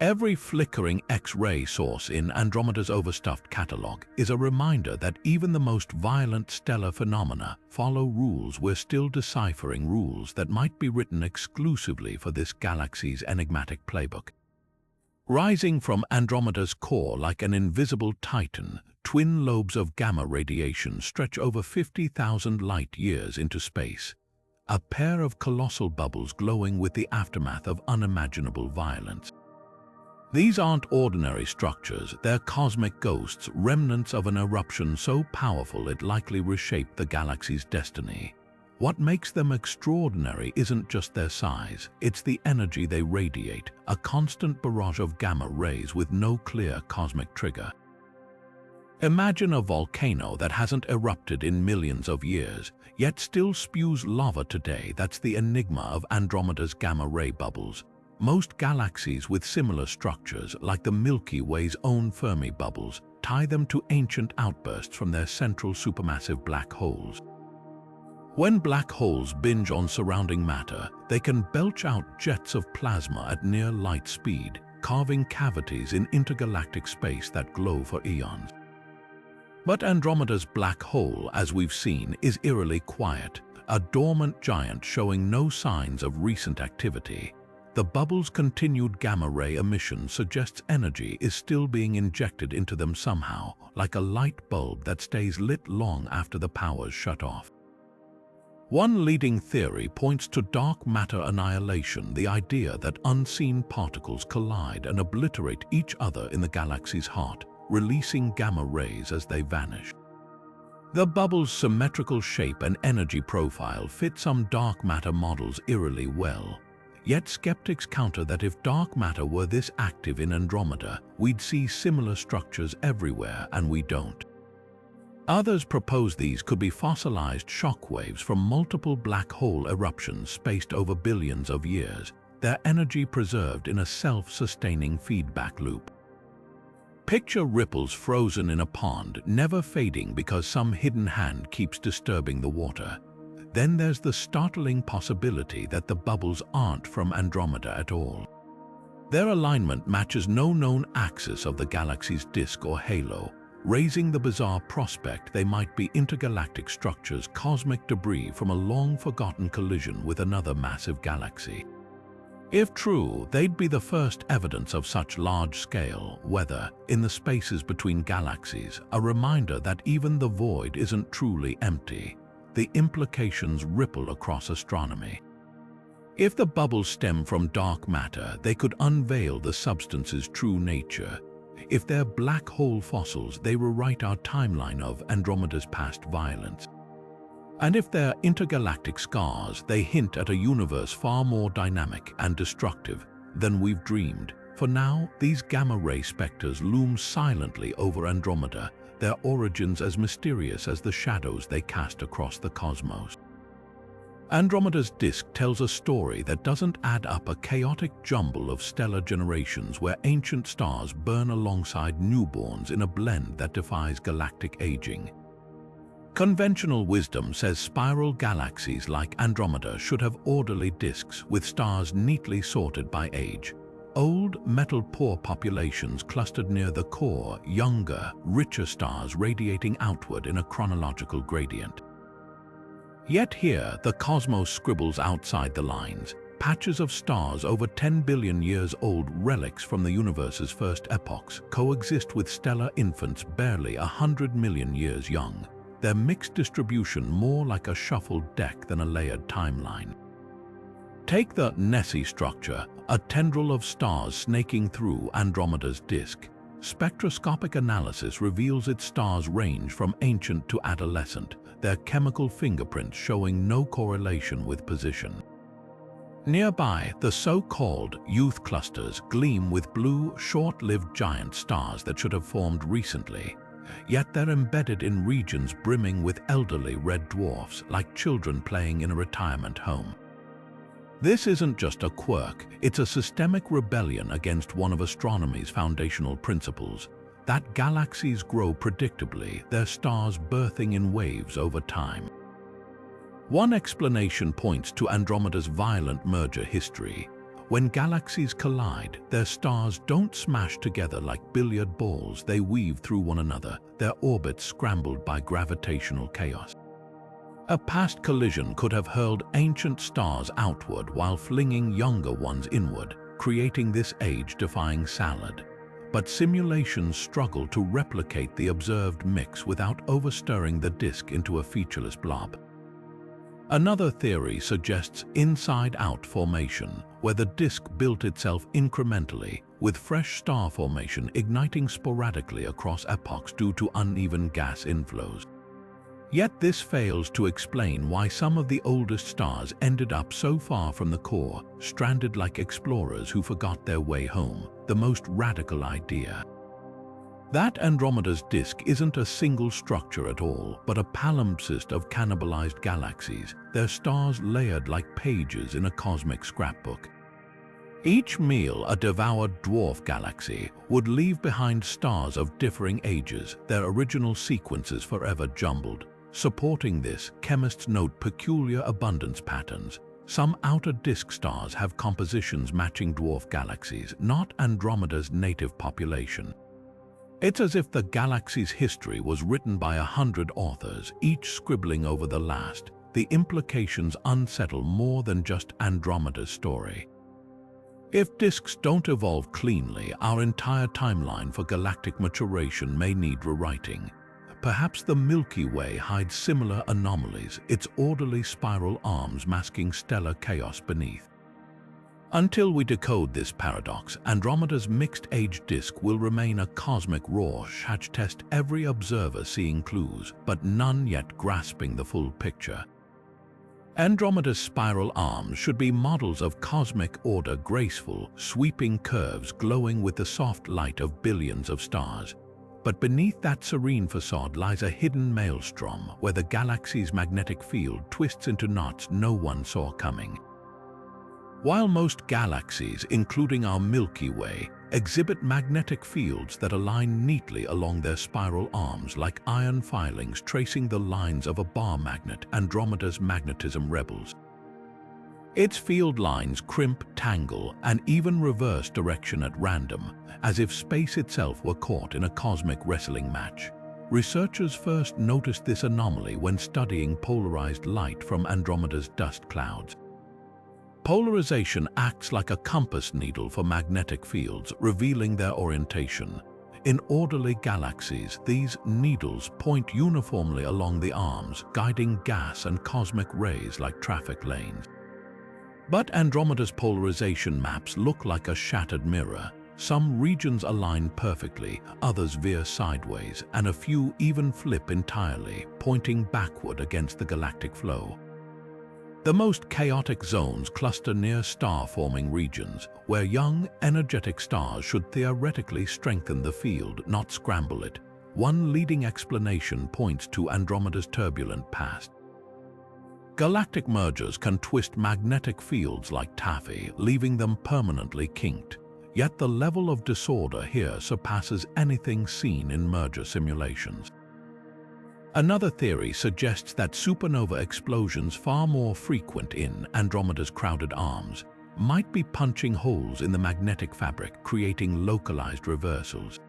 Every flickering X-ray source in Andromeda's overstuffed catalog is a reminder that even the most violent stellar phenomena follow rules. We're still deciphering rules that might be written exclusively for this galaxy's enigmatic playbook. Rising from Andromeda's core like an invisible titan, twin lobes of gamma radiation stretch over 50,000 light-years into space, a pair of colossal bubbles glowing with the aftermath of unimaginable violence. These aren't ordinary structures, they're cosmic ghosts, remnants of an eruption so powerful it likely reshaped the galaxy's destiny. What makes them extraordinary isn't just their size, it's the energy they radiate, a constant barrage of gamma rays with no clear cosmic trigger. Imagine a volcano that hasn't erupted in millions of years, yet still spews lava today. That's the enigma of Andromeda's gamma-ray bubbles. Most galaxies with similar structures, like the Milky Way's own Fermi bubbles, tie them to ancient outbursts from their central supermassive black holes. When black holes binge on surrounding matter, they can belch out jets of plasma at near light speed, carving cavities in intergalactic space that glow for eons. But Andromeda's black hole, as we've seen, is eerily quiet, a dormant giant showing no signs of recent activity. The bubble's continued gamma-ray emission suggests energy is still being injected into them somehow, like a light bulb that stays lit long after the power's shut off. One leading theory points to dark matter annihilation, the idea that unseen particles collide and obliterate each other in the galaxy's heart, releasing gamma rays as they vanish. The bubble's symmetrical shape and energy profile fit some dark matter models eerily well. Yet skeptics counter that if dark matter were this active in Andromeda, we'd see similar structures everywhere, and we don't. Others propose these could be fossilized shockwaves from multiple black hole eruptions spaced over billions of years, their energy preserved in a self-sustaining feedback loop. Picture ripples frozen in a pond, never fading because some hidden hand keeps disturbing the water. Then there's the startling possibility that the bubbles aren't from Andromeda at all. Their alignment matches no known axis of the galaxy's disk or halo, raising the bizarre prospect they might be intergalactic structures, cosmic debris from a long-forgotten collision with another massive galaxy. If true, they'd be the first evidence of such large-scale weather in the spaces between galaxies, a reminder that even the void isn't truly empty. The implications ripple across astronomy. If the bubbles stem from dark matter, they could unveil the substance's true nature. If they're black hole fossils, they rewrite our timeline of Andromeda's past violence. And if they're intergalactic scars, they hint at a universe far more dynamic and destructive than we've dreamed. For now, these gamma-ray specters loom silently over Andromeda, their origins as mysterious as the shadows they cast across the cosmos. Andromeda's disk tells a story that doesn't add up, a chaotic jumble of stellar generations where ancient stars burn alongside newborns in a blend that defies galactic aging. Conventional wisdom says spiral galaxies like Andromeda should have orderly disks with stars neatly sorted by age. Old, metal-poor populations clustered near the core, younger, richer stars radiating outward in a chronological gradient. Yet here, the cosmos scribbles outside the lines. Patches of stars over 10 billion years old, relics from the universe's first epochs, coexist with stellar infants barely 100 million years young, their mixed distribution more like a shuffled deck than a layered timeline. Take the Nessie structure, a tendril of stars snaking through Andromeda's disk. Spectroscopic analysis reveals its stars range from ancient to adolescent, their chemical fingerprints showing no correlation with position. Nearby, the so-called youth clusters gleam with blue, short-lived giant stars that should have formed recently. Yet they're embedded in regions brimming with elderly red dwarfs, like children playing in a retirement home. This isn't just a quirk, it's a systemic rebellion against one of astronomy's foundational principles, that galaxies grow predictably, their stars birthing in waves over time. One explanation points to Andromeda's violent merger history. When galaxies collide, their stars don't smash together like billiard balls, they weave through one another, their orbits scrambled by gravitational chaos. A past collision could have hurled ancient stars outward while flinging younger ones inward, creating this age-defying salad. But simulations struggle to replicate the observed mix without overstirring the disk into a featureless blob. Another theory suggests inside-out formation, where the disk built itself incrementally, with fresh star formation igniting sporadically across epochs due to uneven gas inflows. Yet this fails to explain why some of the oldest stars ended up so far from the core, stranded like explorers who forgot their way home, the most radical idea. That Andromeda's disk isn't a single structure at all, but a palimpsest of cannibalized galaxies, their stars layered like pages in a cosmic scrapbook. Each meal a devoured dwarf galaxy would leave behind stars of differing ages, their original sequences forever jumbled. Supporting this, chemists note peculiar abundance patterns. Some outer disk stars have compositions matching dwarf galaxies, not Andromeda's native population. It's as if the galaxy's history was written by 100 authors, each scribbling over the last. The implications unsettle more than just Andromeda's story. If disks don't evolve cleanly, our entire timeline for galactic maturation may need rewriting. Perhaps the Milky Way hides similar anomalies, its orderly spiral arms masking stellar chaos beneath. Until we decode this paradox, Andromeda's mixed-age disk will remain a cosmic Rorschach test, every observer seeing clues, but none yet grasping the full picture. Andromeda's spiral arms should be models of cosmic order, graceful, sweeping curves glowing with the soft light of billions of stars. But beneath that serene facade lies a hidden maelstrom where the galaxy's magnetic field twists into knots no one saw coming. While most galaxies, including our Milky Way, exhibit magnetic fields that align neatly along their spiral arms like iron filings tracing the lines of a bar magnet, Andromeda's magnetism rebels. Its field lines crimp, tangle, and even reverse direction at random, as if space itself were caught in a cosmic wrestling match. Researchers first noticed this anomaly when studying polarized light from Andromeda's dust clouds. Polarization acts like a compass needle for magnetic fields, revealing their orientation. In orderly galaxies, these needles point uniformly along the arms, guiding gas and cosmic rays like traffic lanes. But Andromeda's polarization maps look like a shattered mirror. Some regions align perfectly, others veer sideways, and a few even flip entirely, pointing backward against the galactic flow. The most chaotic zones cluster near star-forming regions, where young, energetic stars should theoretically strengthen the field, not scramble it. One leading explanation points to Andromeda's turbulent past. Galactic mergers can twist magnetic fields like taffy, leaving them permanently kinked. Yet the level of disorder here surpasses anything seen in merger simulations. Another theory suggests that supernova explosions, far more frequent in Andromeda's crowded arms, might be punching holes in the magnetic fabric, creating localized reversals.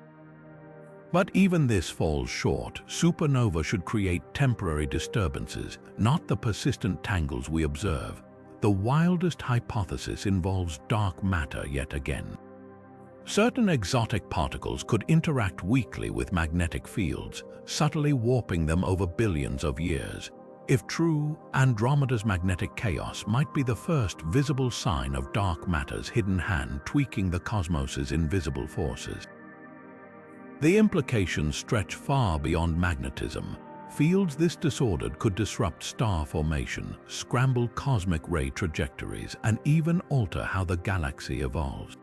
But even this falls short. Supernova should create temporary disturbances, not the persistent tangles we observe. The wildest hypothesis involves dark matter yet again. Certain exotic particles could interact weakly with magnetic fields, subtly warping them over billions of years. If true, Andromeda's magnetic chaos might be the first visible sign of dark matter's hidden hand tweaking the cosmos's invisible forces. The implications stretch far beyond magnetism. Fields this disordered could disrupt star formation, scramble cosmic ray trajectories, and even alter how the galaxy evolves.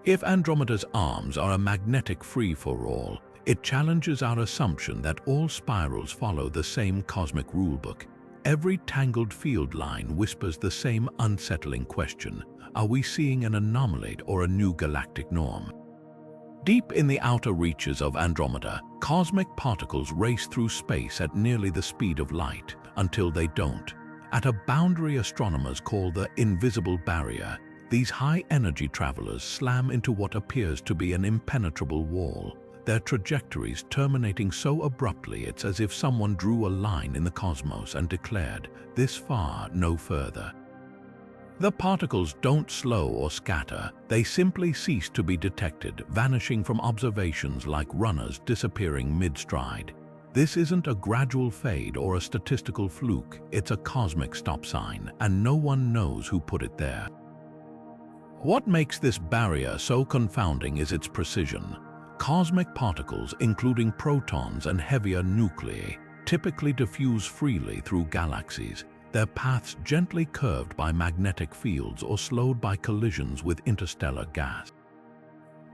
If Andromeda's arms are a magnetic free-for-all, it challenges our assumption that all spirals follow the same cosmic rulebook. Every tangled field line whispers the same unsettling question: are we seeing an anomaly or a new galactic norm? Deep in the outer reaches of Andromeda, cosmic particles race through space at nearly the speed of light, until they don't. At a boundary astronomers call the invisible barrier, these high-energy travelers slam into what appears to be an impenetrable wall, their trajectories terminating so abruptly it's as if someone drew a line in the cosmos and declared, "This far, no further." The particles don't slow or scatter, they simply cease to be detected, vanishing from observations like runners disappearing mid-stride. This isn't a gradual fade or a statistical fluke, it's a cosmic stop sign, and no one knows who put it there. What makes this barrier so confounding is its precision. Cosmic particles, including protons and heavier nuclei, typically diffuse freely through galaxies, their paths gently curved by magnetic fields or slowed by collisions with interstellar gas.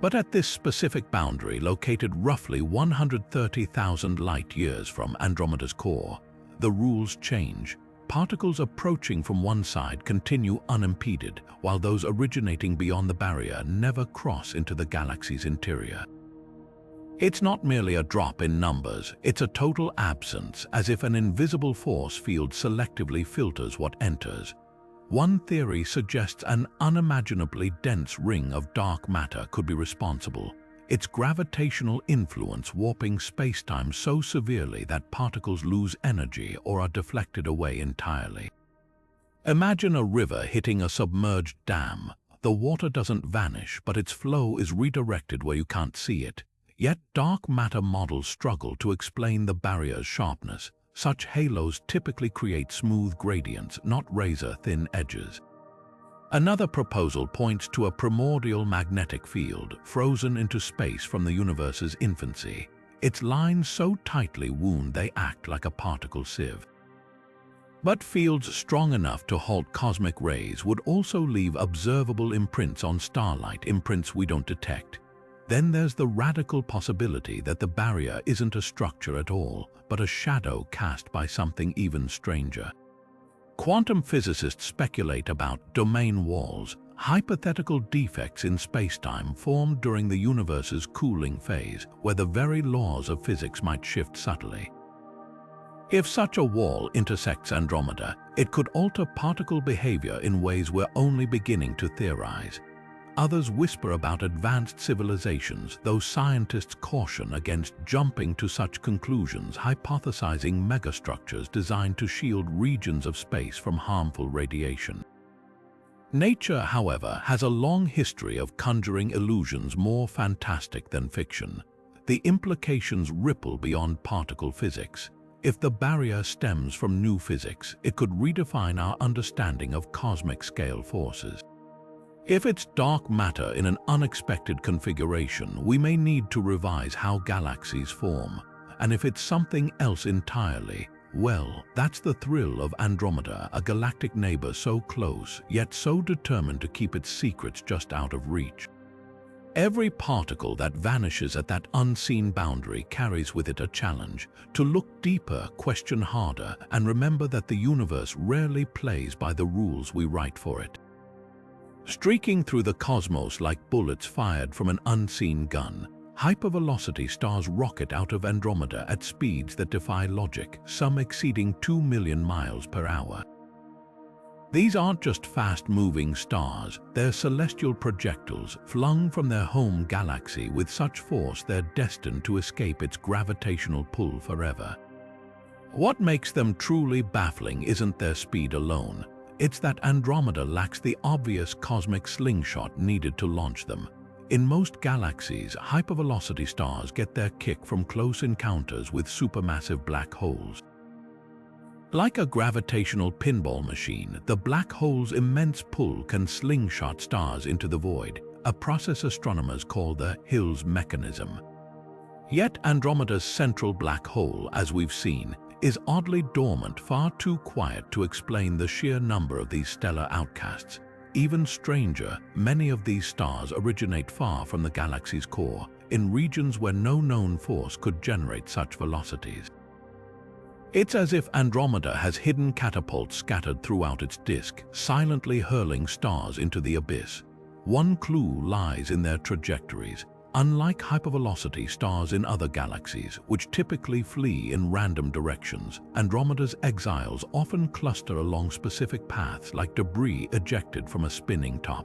But at this specific boundary, located roughly 130,000 light-years from Andromeda's core, the rules change. Particles approaching from one side continue unimpeded, while those originating beyond the barrier never cross into the galaxy's interior. It's not merely a drop in numbers, it's a total absence, as if an invisible force field selectively filters what enters. One theory suggests an unimaginably dense ring of dark matter could be responsible, its gravitational influence warping space-time so severely that particles lose energy or are deflected away entirely. Imagine a river hitting a submerged dam. The water doesn't vanish, but its flow is redirected where you can't see it. Yet dark matter models struggle to explain the barrier's sharpness. Such halos typically create smooth gradients, not razor-thin edges. Another proposal points to a primordial magnetic field frozen into space from the universe's infancy. Its lines so tightly wound they act like a particle sieve. But fields strong enough to halt cosmic rays would also leave observable imprints on starlight, imprints we don't detect. Then there's the radical possibility that the barrier isn't a structure at all, but a shadow cast by something even stranger. Quantum physicists speculate about domain walls, hypothetical defects in spacetime formed during the universe's cooling phase, where the very laws of physics might shift subtly. If such a wall intersects Andromeda, it could alter particle behavior in ways we're only beginning to theorize. Others whisper about advanced civilizations, though scientists caution against jumping to such conclusions, hypothesizing megastructures designed to shield regions of space from harmful radiation. Nature, however, has a long history of conjuring illusions more fantastic than fiction. The implications ripple beyond particle physics. If the barrier stems from new physics, it could redefine our understanding of cosmic-scale forces. If it's dark matter in an unexpected configuration, we may need to revise how galaxies form. And if it's something else entirely, well, that's the thrill of Andromeda, a galactic neighbor so close, yet so determined to keep its secrets just out of reach. Every particle that vanishes at that unseen boundary carries with it a challenge to look deeper, question harder, and remember that the universe rarely plays by the rules we write for it. Streaking through the cosmos like bullets fired from an unseen gun, hypervelocity stars rocket out of Andromeda at speeds that defy logic, some exceeding 2 million miles per hour. These aren't just fast-moving stars, they're celestial projectiles flung from their home galaxy with such force they're destined to escape its gravitational pull forever. What makes them truly baffling isn't their speed alone. It's that Andromeda lacks the obvious cosmic slingshot needed to launch them. In most galaxies, hypervelocity stars get their kick from close encounters with supermassive black holes. Like a gravitational pinball machine, the black hole's immense pull can slingshot stars into the void, a process astronomers call the Hill's mechanism. Yet Andromeda's central black hole, as we've seen, is oddly dormant, far too quiet to explain the sheer number of these stellar outcasts. Even stranger, many of these stars originate far from the galaxy's core, in regions where no known force could generate such velocities. It's as if Andromeda has hidden catapults scattered throughout its disk, silently hurling stars into the abyss. One clue lies in their trajectories. Unlike hypervelocity stars in other galaxies, which typically flee in random directions, Andromeda's exiles often cluster along specific paths like debris ejected from a spinning top.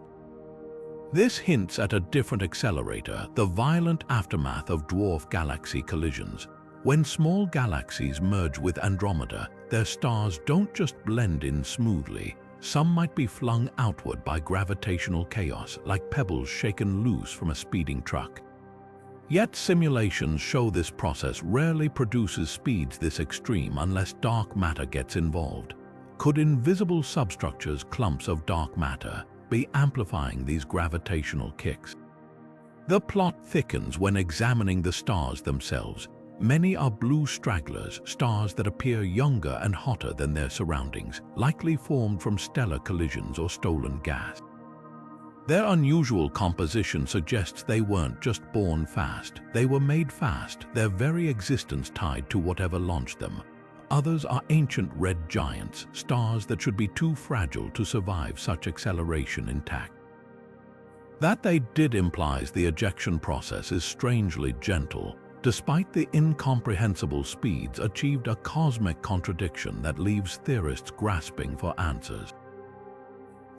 This hints at a different accelerator, the violent aftermath of dwarf galaxy collisions. When small galaxies merge with Andromeda, their stars don't just blend in smoothly. some might be flung outward by gravitational chaos, like pebbles shaken loose from a speeding truck. Yet simulations show this process rarely produces speeds this extreme unless dark matter gets involved. Could invisible substructures, clumps of dark matter, be amplifying these gravitational kicks? The plot thickens when examining the stars themselves. Many are blue stragglers, stars that appear younger and hotter than their surroundings, likely formed from stellar collisions or stolen gas. Their unusual composition suggests they weren't just born fast, they were made fast, their very existence tied to whatever launched them. Others are ancient red giants, stars that should be too fragile to survive such acceleration intact. That they did implies the ejection process is strangely gentle. Despite the incomprehensible speeds achieved, a cosmic contradiction that leaves theorists grasping for answers.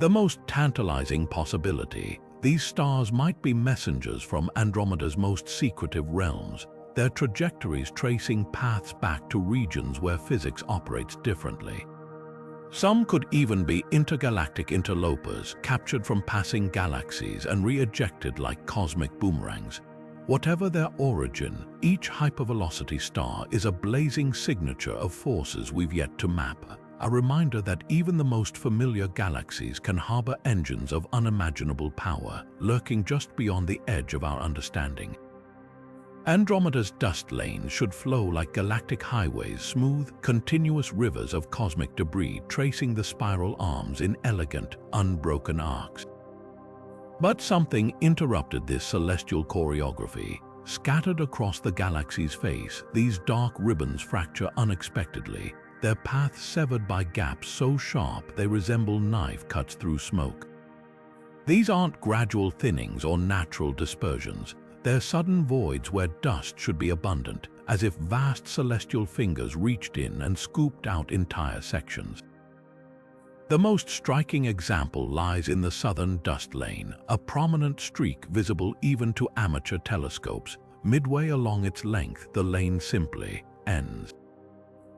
The most tantalizing possibility, these stars might be messengers from Andromeda's most secretive realms, their trajectories tracing paths back to regions where physics operates differently. Some could even be intergalactic interlopers, captured from passing galaxies and re-ejected like cosmic boomerangs. Whatever their origin, each hypervelocity star is a blazing signature of forces we've yet to map, a reminder that even the most familiar galaxies can harbor engines of unimaginable power, lurking just beyond the edge of our understanding. Andromeda's dust lanes should flow like galactic highways, smooth, continuous rivers of cosmic debris tracing the spiral arms in elegant, unbroken arcs. But something interrupted this celestial choreography. Scattered across the galaxy's face, these dark ribbons fracture unexpectedly, their paths severed by gaps so sharp they resemble knife cuts through smoke. These aren't gradual thinnings or natural dispersions. They're sudden voids where dust should be abundant, as if vast celestial fingers reached in and scooped out entire sections. The most striking example lies in the southern dust lane, a prominent streak visible even to amateur telescopes. Midway along its length, the lane simply ends.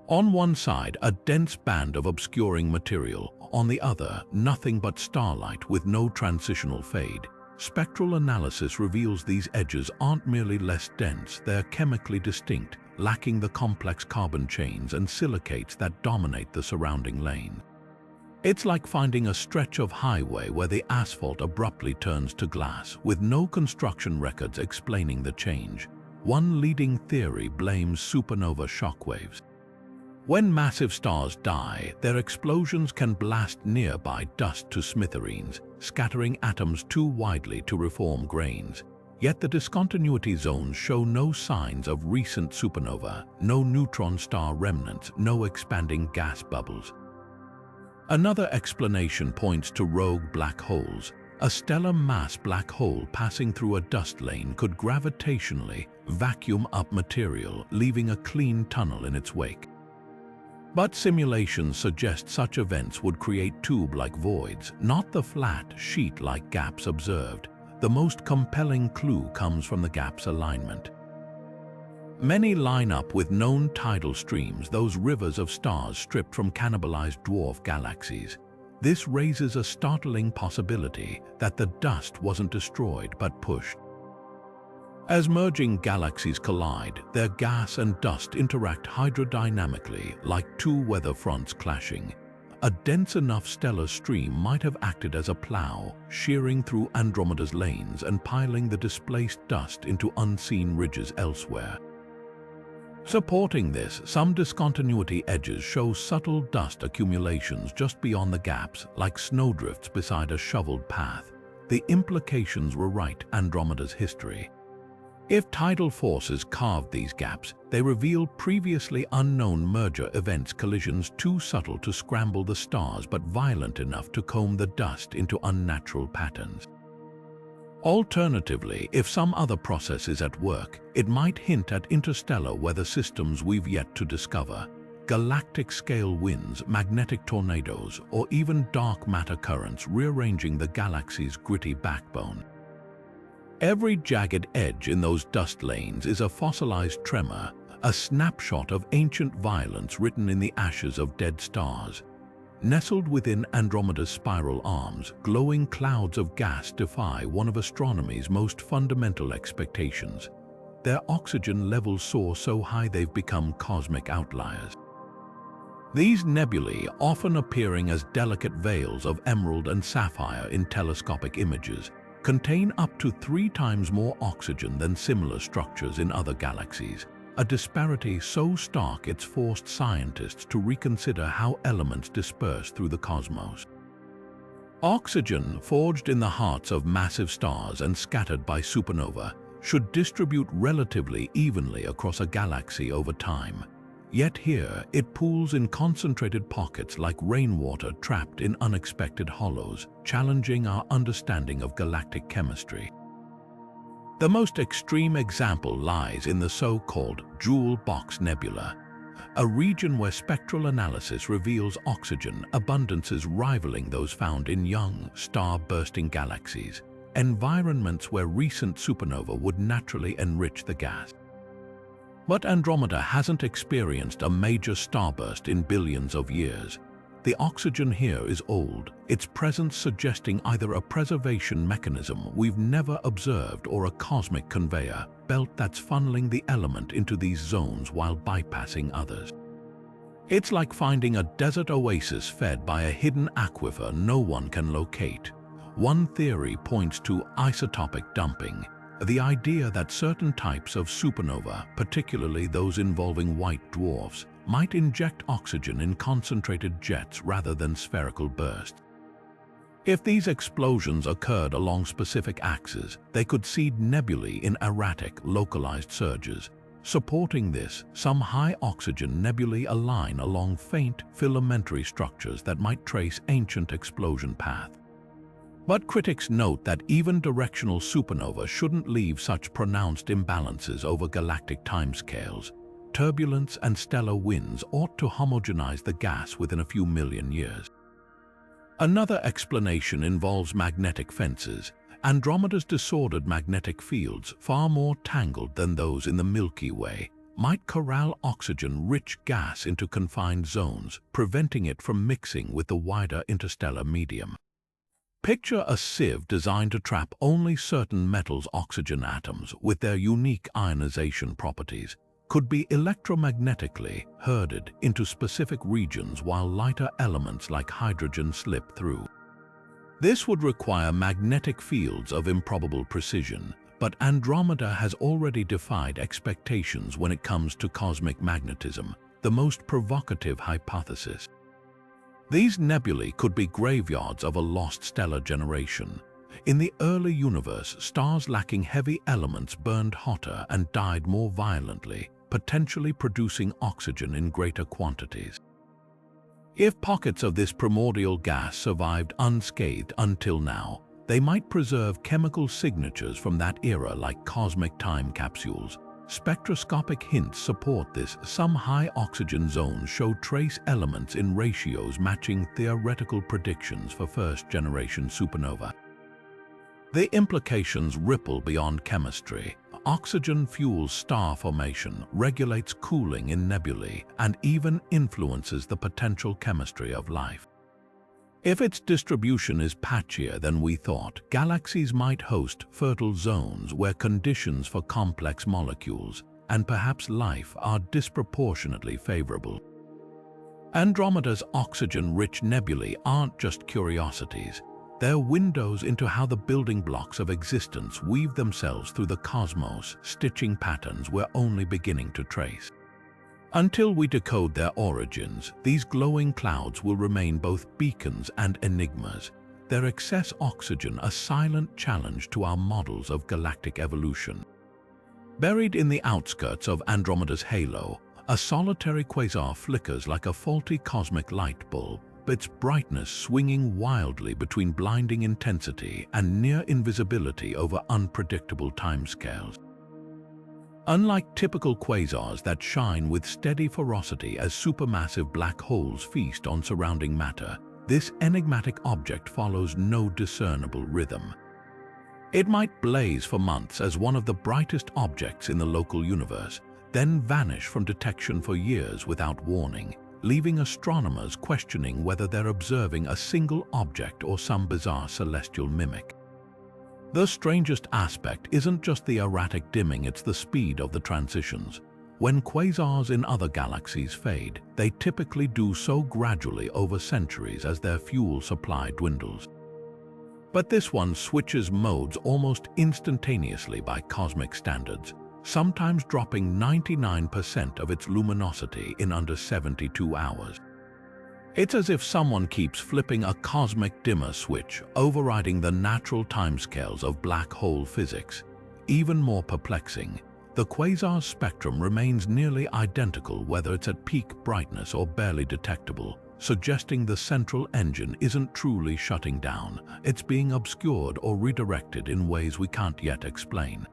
On one side, a dense band of obscuring material. On the other, nothing but starlight with no transitional fade. Spectral analysis reveals these edges aren't merely less dense, they're chemically distinct, lacking the complex carbon chains and silicates that dominate the surrounding lane. It's like finding a stretch of highway where the asphalt abruptly turns to glass, with no construction records explaining the change. One leading theory blames supernova shockwaves. When massive stars die, their explosions can blast nearby dust to smithereens, scattering atoms too widely to reform grains. Yet the discontinuity zones show no signs of recent supernova, no neutron star remnants, no expanding gas bubbles. Another explanation points to rogue black holes. A stellar mass black hole passing through a dust lane could gravitationally vacuum up material, leaving a clean tunnel in its wake. But simulations suggest such events would create tube-like voids, not the flat, sheet-like gaps observed. The most compelling clue comes from the gap's alignment. Many line up with known tidal streams, those rivers of stars stripped from cannibalized dwarf galaxies. This raises a startling possibility that the dust wasn't destroyed but pushed. As merging galaxies collide, their gas and dust interact hydrodynamically like two weather fronts clashing. A dense enough stellar stream might have acted as a plow, shearing through Andromeda's lanes and piling the displaced dust into unseen ridges elsewhere. Supporting this, some discontinuity edges show subtle dust accumulations just beyond the gaps, like snowdrifts beside a shoveled path. The implications rewrite Andromeda's history. If tidal forces carved these gaps, they reveal previously unknown merger events, collisions too subtle to scramble the stars but violent enough to comb the dust into unnatural patterns. Alternatively, if some other process is at work, it might hint at interstellar weather systems we've yet to discover. Galactic-scale winds, magnetic tornadoes, or even dark matter currents rearranging the galaxy's gritty backbone. Every jagged edge in those dust lanes is a fossilized tremor, a snapshot of ancient violence written in the ashes of dead stars. Nestled within Andromeda's spiral arms, glowing clouds of gas defy one of astronomy's most fundamental expectations. Their oxygen levels soar so high they've become cosmic outliers. These nebulae, often appearing as delicate veils of emerald and sapphire in telescopic images, contain up to 3 times more oxygen than similar structures in other galaxies, a disparity so stark it's forced scientists to reconsider how elements disperse through the cosmos. Oxygen, forged in the hearts of massive stars and scattered by supernova, should distribute relatively evenly across a galaxy over time. Yet here, it pools in concentrated pockets like rainwater trapped in unexpected hollows, challenging our understanding of galactic chemistry. The most extreme example lies in the so-called Jewel Box Nebula, a region where spectral analysis reveals oxygen abundances rivaling those found in young, star-bursting galaxies, environments where recent supernova would naturally enrich the gas. But Andromeda hasn't experienced a major starburst in billions of years. The oxygen here is old, its presence suggesting either a preservation mechanism we've never observed or a cosmic conveyor belt that's funneling the element into these zones while bypassing others. It's like finding a desert oasis fed by a hidden aquifer no one can locate. One theory points to isotopic dumping, the idea that certain types of supernova, particularly those involving white dwarfs, might inject oxygen in concentrated jets rather than spherical bursts. If these explosions occurred along specific axes, they could seed nebulae in erratic, localized surges. Supporting this, some high-oxygen nebulae align along faint, filamentary structures that might trace ancient explosion paths. But critics note that even directional supernova shouldn't leave such pronounced imbalances over galactic timescales. Turbulence and stellar winds ought to homogenize the gas within a few million years. Another explanation involves magnetic fences. Andromeda's disordered magnetic fields, far more tangled than those in the Milky Way, might corral oxygen-rich gas into confined zones, preventing it from mixing with the wider interstellar medium. Picture a sieve designed to trap only certain metals' oxygen atoms with their unique ionization properties, could be electromagnetically herded into specific regions while lighter elements like hydrogen slip through. This would require magnetic fields of improbable precision, but Andromeda has already defied expectations when it comes to cosmic magnetism, the most provocative hypothesis. These nebulae could be graveyards of a lost stellar generation. In the early universe, stars lacking heavy elements burned hotter and died more violently, potentially producing oxygen in greater quantities. If pockets of this primordial gas survived unscathed until now, they might preserve chemical signatures from that era like cosmic time capsules. Spectroscopic hints support this. Some high oxygen zones show trace elements in ratios matching theoretical predictions for first-generation supernova. The implications ripple beyond chemistry. Oxygen fuels star formation, regulates cooling in nebulae, and even influences the potential chemistry of life. If its distribution is patchier than we thought, galaxies might host fertile zones where conditions for complex molecules and perhaps life are disproportionately favorable. Andromeda's oxygen-rich nebulae aren't just curiosities. They're windows into how the building blocks of existence weave themselves through the cosmos, stitching patterns we're only beginning to trace. Until we decode their origins, these glowing clouds will remain both beacons and enigmas, their excess oxygen a silent challenge to our models of galactic evolution. Buried in the outskirts of Andromeda's halo, a solitary quasar flickers like a faulty cosmic light bulb, its brightness swinging wildly between blinding intensity and near invisibility over unpredictable timescales. Unlike typical quasars that shine with steady ferocity as supermassive black holes feast on surrounding matter, this enigmatic object follows no discernible rhythm. It might blaze for months as one of the brightest objects in the local universe, then vanish from detection for years without warning, leaving astronomers questioning whether they're observing a single object or some bizarre celestial mimic. The strangest aspect isn't just the erratic dimming, it's the speed of the transitions. When quasars in other galaxies fade, they typically do so gradually over centuries as their fuel supply dwindles. But this one switches modes almost instantaneously by cosmic standards, sometimes dropping 99% of its luminosity in under 72 hours. It's as if someone keeps flipping a cosmic dimmer switch, overriding the natural timescales of black hole physics. Even more perplexing, the quasar's spectrum remains nearly identical whether it's at peak brightness or barely detectable, suggesting the central engine isn't truly shutting down, it's being obscured or redirected in ways we can't yet explain.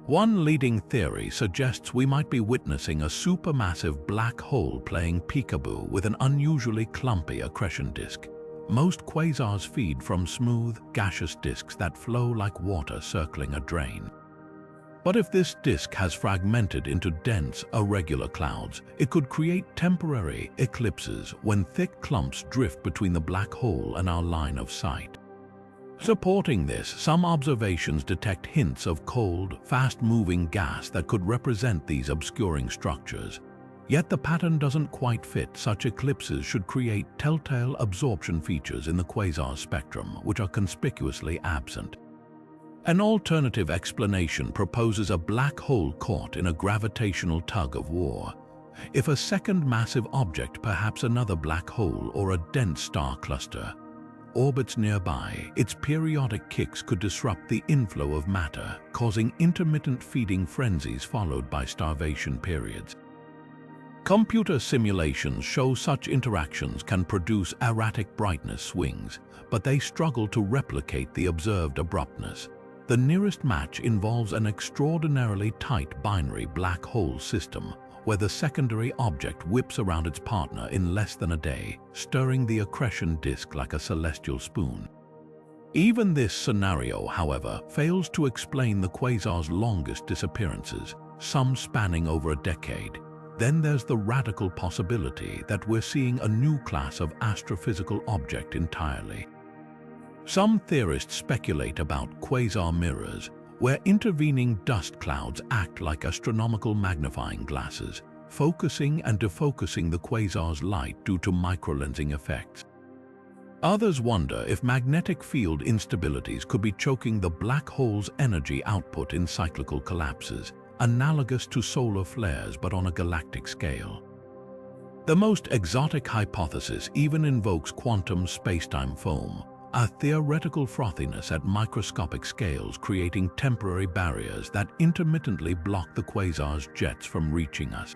One leading theory suggests we might be witnessing a supermassive black hole playing peekaboo with an unusually clumpy accretion disk. Most quasars feed from smooth, gaseous disks that flow like water circling a drain. But if this disk has fragmented into dense, irregular clouds, it could create temporary eclipses when thick clumps drift between the black hole and our line of sight. Supporting this, some observations detect hints of cold, fast-moving gas that could represent these obscuring structures. Yet the pattern doesn't quite fit. Such eclipses should create telltale absorption features in the quasar spectrum, which are conspicuously absent. An alternative explanation proposes a black hole caught in a gravitational tug-of-war. If a second massive object, perhaps another black hole or a dense star cluster, orbits nearby, its periodic kicks could disrupt the inflow of matter, causing intermittent feeding frenzies followed by starvation periods. Computer simulations show such interactions can produce erratic brightness swings, but they struggle to replicate the observed abruptness. The nearest match involves an extraordinarily tight binary black hole system, where the secondary object whips around its partner in less than a day, stirring the accretion disk like a celestial spoon. Even this scenario, however, fails to explain the quasar's longest disappearances, some spanning over a decade. Then there's the radical possibility that we're seeing a new class of astrophysical object entirely. Some theorists speculate about quasar mirrors, where intervening dust clouds act like astronomical magnifying glasses, focusing and defocusing the quasar's light due to microlensing effects. Others wonder if magnetic field instabilities could be choking the black hole's energy output in cyclical collapses, analogous to solar flares but on a galactic scale. The most exotic hypothesis even invokes quantum spacetime foam, a theoretical frothiness at microscopic scales creating temporary barriers that intermittently block the quasar's jets from reaching us.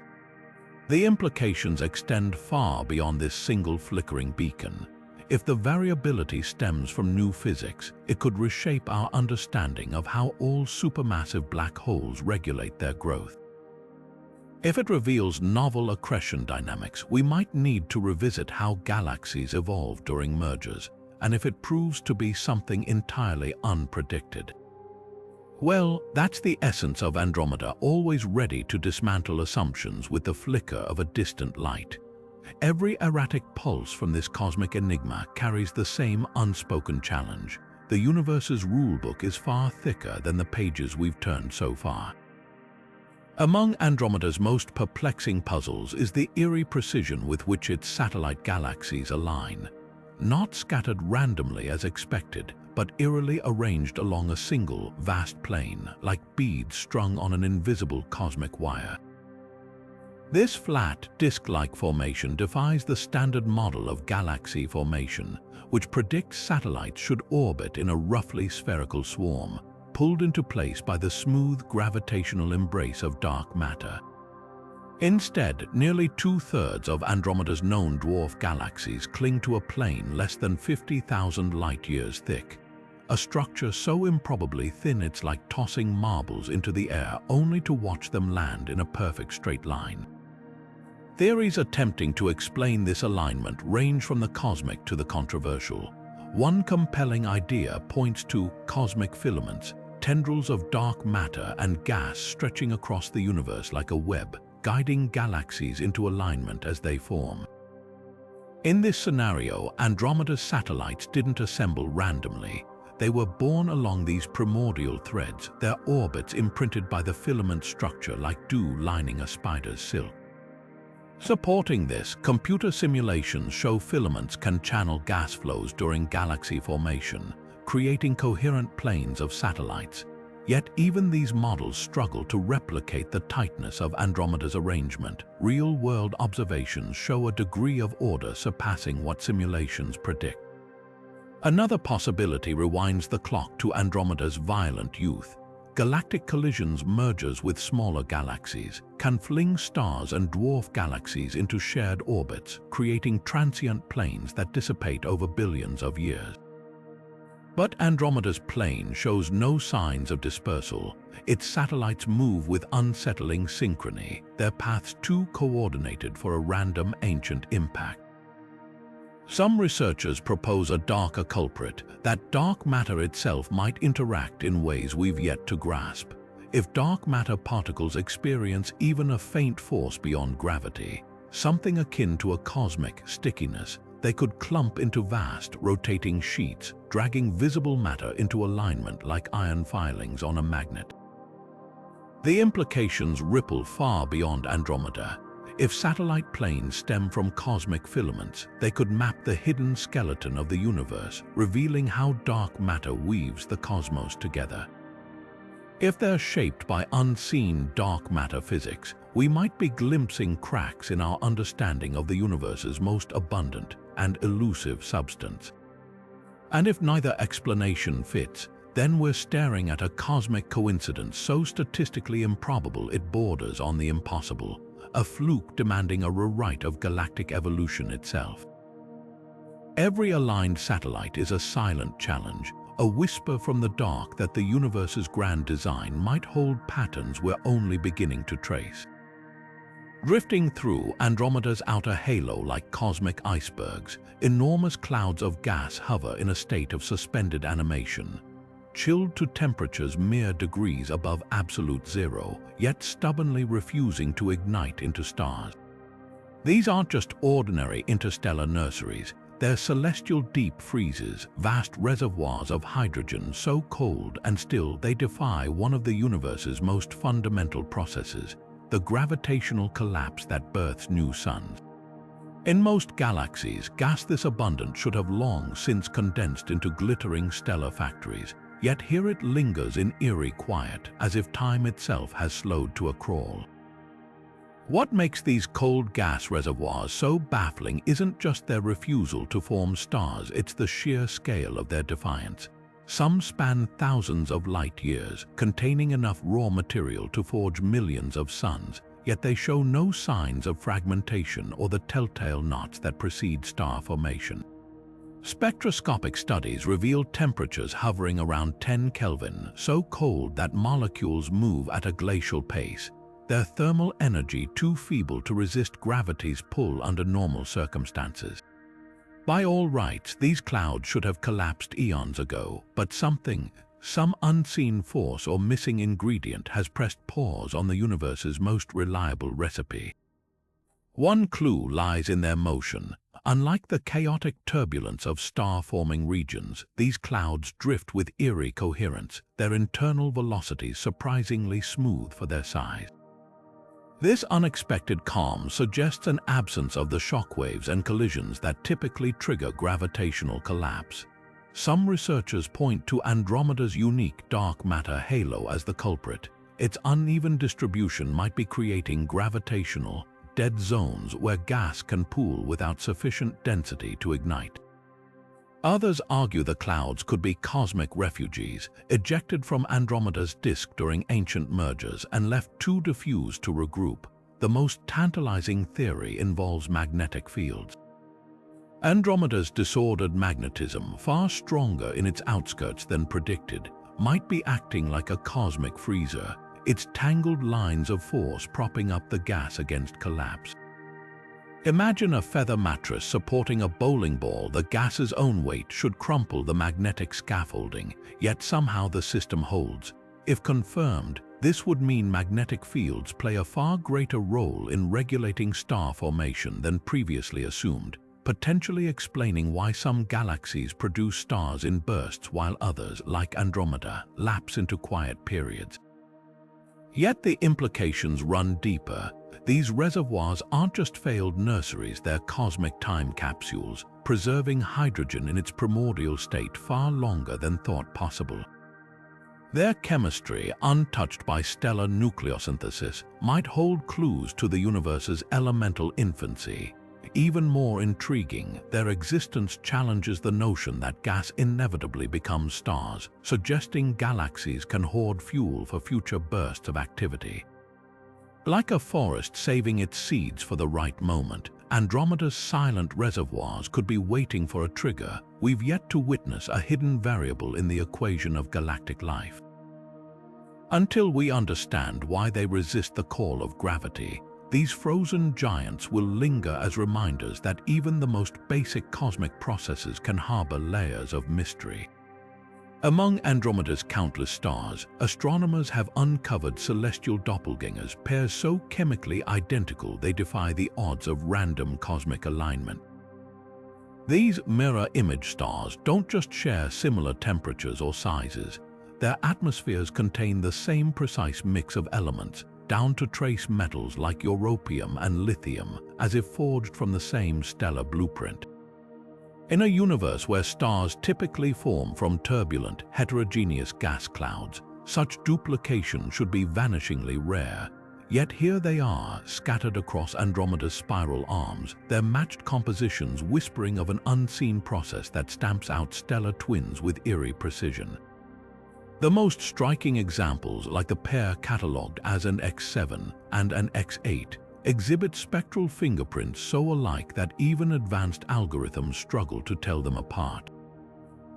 The implications extend far beyond this single flickering beacon. If the variability stems from new physics, it could reshape our understanding of how all supermassive black holes regulate their growth. If it reveals novel accretion dynamics, we might need to revisit how galaxies evolved during mergers, and if it proves to be something entirely unpredicted. Well, that's the essence of Andromeda, always ready to dismantle assumptions with the flicker of a distant light. Every erratic pulse from this cosmic enigma carries the same unspoken challenge. The universe's rulebook is far thicker than the pages we've turned so far. Among Andromeda's most perplexing puzzles is the eerie precision with which its satellite galaxies align. Not scattered randomly as expected, but eerily arranged along a single, vast plane, like beads strung on an invisible cosmic wire. This flat, disk-like formation defies the standard model of galaxy formation, which predicts satellites should orbit in a roughly spherical swarm, pulled into place by the smooth gravitational embrace of dark matter. Instead, nearly two-thirds of Andromeda's known dwarf galaxies cling to a plane less than 50,000 light-years thick, a structure so improbably thin it's like tossing marbles into the air only to watch them land in a perfect straight line. Theories attempting to explain this alignment range from the cosmic to the controversial. One compelling idea points to cosmic filaments, tendrils of dark matter and gas stretching across the universe like a web, guiding galaxies into alignment as they form. In this scenario, Andromeda's satellites didn't assemble randomly. They were born along these primordial threads, their orbits imprinted by the filament structure like dew lining a spider's silk. Supporting this, computer simulations show filaments can channel gas flows during galaxy formation, creating coherent planes of satellites. Yet even these models struggle to replicate the tightness of Andromeda's arrangement. Real-world observations show a degree of order surpassing what simulations predict. Another possibility rewinds the clock to Andromeda's violent youth. Galactic collisions, mergers with smaller galaxies, can fling stars and dwarf galaxies into shared orbits, creating transient planes that dissipate over billions of years. But Andromeda's plane shows no signs of dispersal. Its satellites move with unsettling synchrony, their paths too coordinated for a random ancient impact. Some researchers propose a darker culprit, that dark matter itself might interact in ways we've yet to grasp. If dark matter particles experience even a faint force beyond gravity, something akin to a cosmic stickiness, they could clump into vast, rotating sheets, dragging visible matter into alignment like iron filings on a magnet. The implications ripple far beyond Andromeda. If satellite planes stem from cosmic filaments, they could map the hidden skeleton of the universe, revealing how dark matter weaves the cosmos together. If they're shaped by unseen dark matter physics, we might be glimpsing cracks in our understanding of the universe's most abundant and elusive substance. And if neither explanation fits, then we're staring at a cosmic coincidence so statistically improbable it borders on the impossible, a fluke demanding a rewrite of galactic evolution itself. Every aligned satellite is a silent challenge, a whisper from the dark that the universe's grand design might hold patterns we're only beginning to trace. Drifting through Andromeda's outer halo like cosmic icebergs, enormous clouds of gas hover in a state of suspended animation, chilled to temperatures mere degrees above absolute zero, yet stubbornly refusing to ignite into stars. These aren't just ordinary interstellar nurseries, they're celestial deep freezes, vast reservoirs of hydrogen so cold and still they defy one of the universe's most fundamental processes, the gravitational collapse that births new suns. In most galaxies, gas this abundant should have long since condensed into glittering stellar factories, yet here it lingers in eerie quiet, as if time itself has slowed to a crawl. What makes these cold gas reservoirs so baffling isn't just their refusal to form stars, it's the sheer scale of their defiance. Some span thousands of light years, containing enough raw material to forge millions of suns, yet they show no signs of fragmentation or the telltale knots that precede star formation. Spectroscopic studies reveal temperatures hovering around 10 Kelvin, so cold that molecules move at a glacial pace, their thermal energy too feeble to resist gravity's pull under normal circumstances. By all rights, these clouds should have collapsed eons ago, but some unseen force or missing ingredient has pressed pause on the universe's most reliable recipe. One clue lies in their motion. Unlike the chaotic turbulence of star-forming regions, these clouds drift with eerie coherence, their internal velocities surprisingly smooth for their size. This unexpected calm suggests an absence of the shockwaves and collisions that typically trigger gravitational collapse. Some researchers point to Andromeda's unique dark matter halo as the culprit. Its uneven distribution might be creating gravitational, dead zones where gas can pool without sufficient density to ignite. Others argue the clouds could be cosmic refugees, ejected from Andromeda's disk during ancient mergers and left too diffused to regroup. The most tantalizing theory involves magnetic fields. Andromeda's disordered magnetism, far stronger in its outskirts than predicted, might be acting like a cosmic freezer, its tangled lines of force propping up the gas against collapse. Imagine a feather mattress supporting a bowling ball. The gas's own weight should crumple the magnetic scaffolding, yet somehow the system holds. If confirmed, This would mean magnetic fields play a far greater role in regulating star formation than previously assumed, potentially explaining why some galaxies produce stars in bursts while others, like Andromeda, lapse into quiet periods. Yet the implications run deeper. These reservoirs aren't just failed nurseries, they're cosmic time capsules, preserving hydrogen in its primordial state far longer than thought possible. Their chemistry, untouched by stellar nucleosynthesis, might hold clues to the universe's elemental infancy. Even more intriguing, their existence challenges the notion that gas inevitably becomes stars, suggesting galaxies can hoard fuel for future bursts of activity. Like a forest saving its seeds for the right moment, Andromeda's silent reservoirs could be waiting for a trigger. We've yet to witness a hidden variable in the equation of galactic life. Until we understand why they resist the call of gravity, these frozen giants will linger as reminders that even the most basic cosmic processes can harbor layers of mystery. Among Andromeda's countless stars, astronomers have uncovered celestial doppelgangers, pairs so chemically identical they defy the odds of random cosmic alignment. These mirror image stars don't just share similar temperatures or sizes. Their atmospheres contain the same precise mix of elements, down to trace metals like europium and lithium, as if forged from the same stellar blueprint. In a universe where stars typically form from turbulent, heterogeneous gas clouds, such duplication should be vanishingly rare. Yet here they are, scattered across Andromeda's spiral arms, their matched compositions whispering of an unseen process that stamps out stellar twins with eerie precision. The most striking examples, like the pair catalogued as an X7 and an X8, exhibit spectral fingerprints so alike that even advanced algorithms struggle to tell them apart.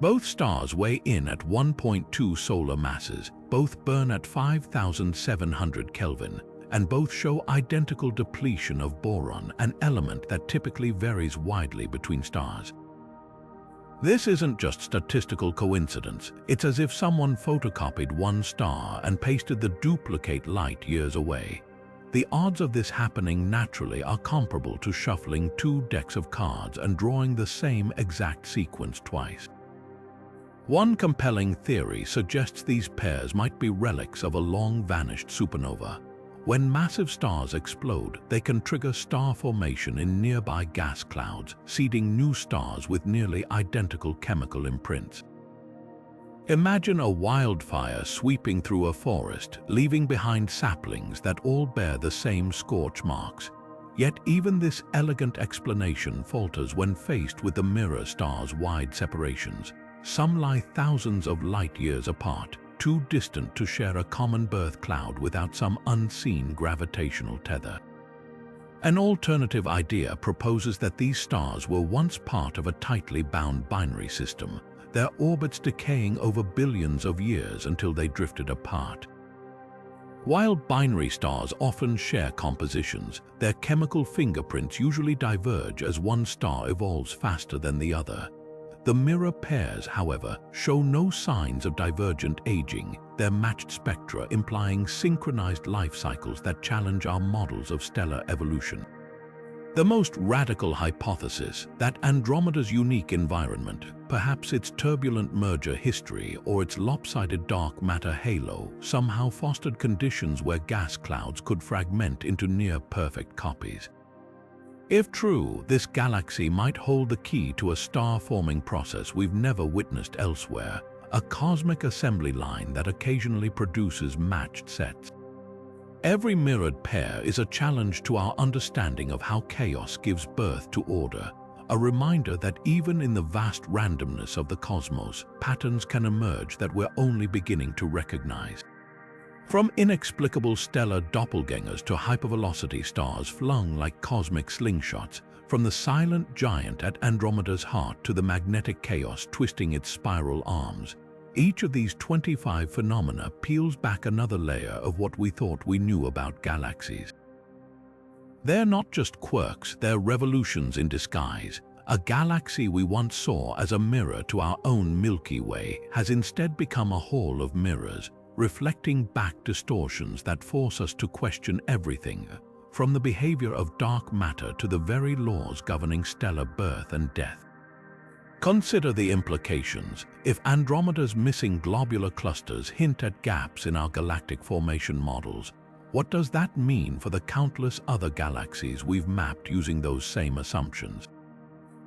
Both stars weigh in at 1.2 solar masses, both burn at 5,700 Kelvin, and both show identical depletion of boron, an element that typically varies widely between stars. This isn't just statistical coincidence, it's as if someone photocopied one star and pasted the duplicate light years away. The odds of this happening naturally are comparable to shuffling two decks of cards and drawing the same exact sequence twice. One compelling theory suggests these pairs might be relics of a long-vanished supernova. When massive stars explode, they can trigger star formation in nearby gas clouds, seeding new stars with nearly identical chemical imprints. Imagine a wildfire sweeping through a forest, leaving behind saplings that all bear the same scorch marks. Yet even this elegant explanation falters when faced with the mirror stars' wide separations. Some lie thousands of light-years apart, too distant to share a common birth cloud without some unseen gravitational tether. An alternative idea proposes that these stars were once part of a tightly bound binary system, their orbits decaying over billions of years until they drifted apart. While binary stars often share compositions, their chemical fingerprints usually diverge as one star evolves faster than the other. The mirror pairs, however, show no signs of divergent aging, their matched spectra implying synchronized life cycles that challenge our models of stellar evolution. The most radical hypothesis, that Andromeda's unique environment, perhaps its turbulent merger history or its lopsided dark matter halo, somehow fostered conditions where gas clouds could fragment into near-perfect copies. If true, this galaxy might hold the key to a star-forming process we've never witnessed elsewhere, a cosmic assembly line that occasionally produces matched sets. Every mirrored pair is a challenge to our understanding of how chaos gives birth to order, a reminder that even in the vast randomness of the cosmos, patterns can emerge that we're only beginning to recognize. From inexplicable stellar doppelgangers to hypervelocity stars flung like cosmic slingshots, from the silent giant at Andromeda's heart to the magnetic chaos twisting its spiral arms, each of these 25 phenomena peels back another layer of what we thought we knew about galaxies. They're not just quirks, they're revolutions in disguise. A galaxy we once saw as a mirror to our own Milky Way has instead become a hall of mirrors, reflecting back distortions that force us to question everything, from the behavior of dark matter to the very laws governing stellar birth and death. Consider the implications. If Andromeda's missing globular clusters hint at gaps in our galactic formation models, what does that mean for the countless other galaxies we've mapped using those same assumptions?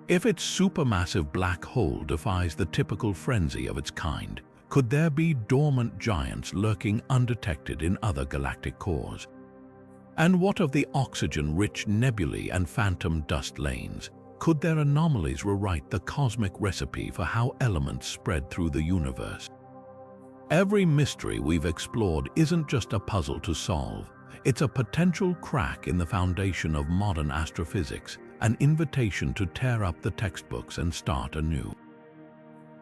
If its supermassive black hole defies the typical frenzy of its kind, could there be dormant giants lurking undetected in other galactic cores? And what of the oxygen-rich nebulae and phantom dust lanes? Could their anomalies rewrite the cosmic recipe for how elements spread through the universe? Every mystery we've explored isn't just a puzzle to solve. It's a potential crack in the foundation of modern astrophysics, an invitation to tear up the textbooks and start anew.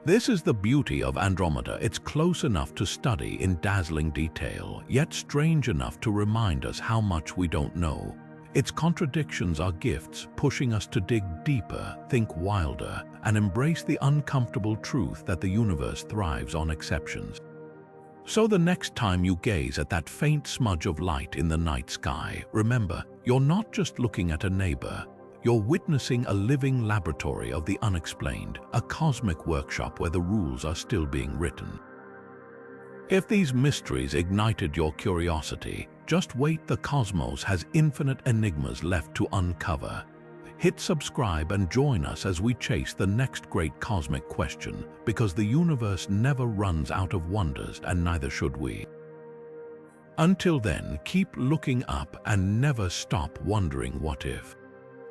This is the beauty of Andromeda. It's close enough to study in dazzling detail, yet strange enough to remind us how much we don't know. Its contradictions are gifts, pushing us to dig deeper, think wilder, and embrace the uncomfortable truth that the universe thrives on exceptions. So the next time you gaze at that faint smudge of light in the night sky, remember, you're not just looking at a neighbor. You're witnessing a living laboratory of the unexplained, a cosmic workshop where the rules are still being written. If these mysteries ignited your curiosity, just wait, the cosmos has infinite enigmas left to uncover. Hit subscribe and join us as we chase the next great cosmic question, because the universe never runs out of wonders, and neither should we. Until then, keep looking up and never stop wondering what if.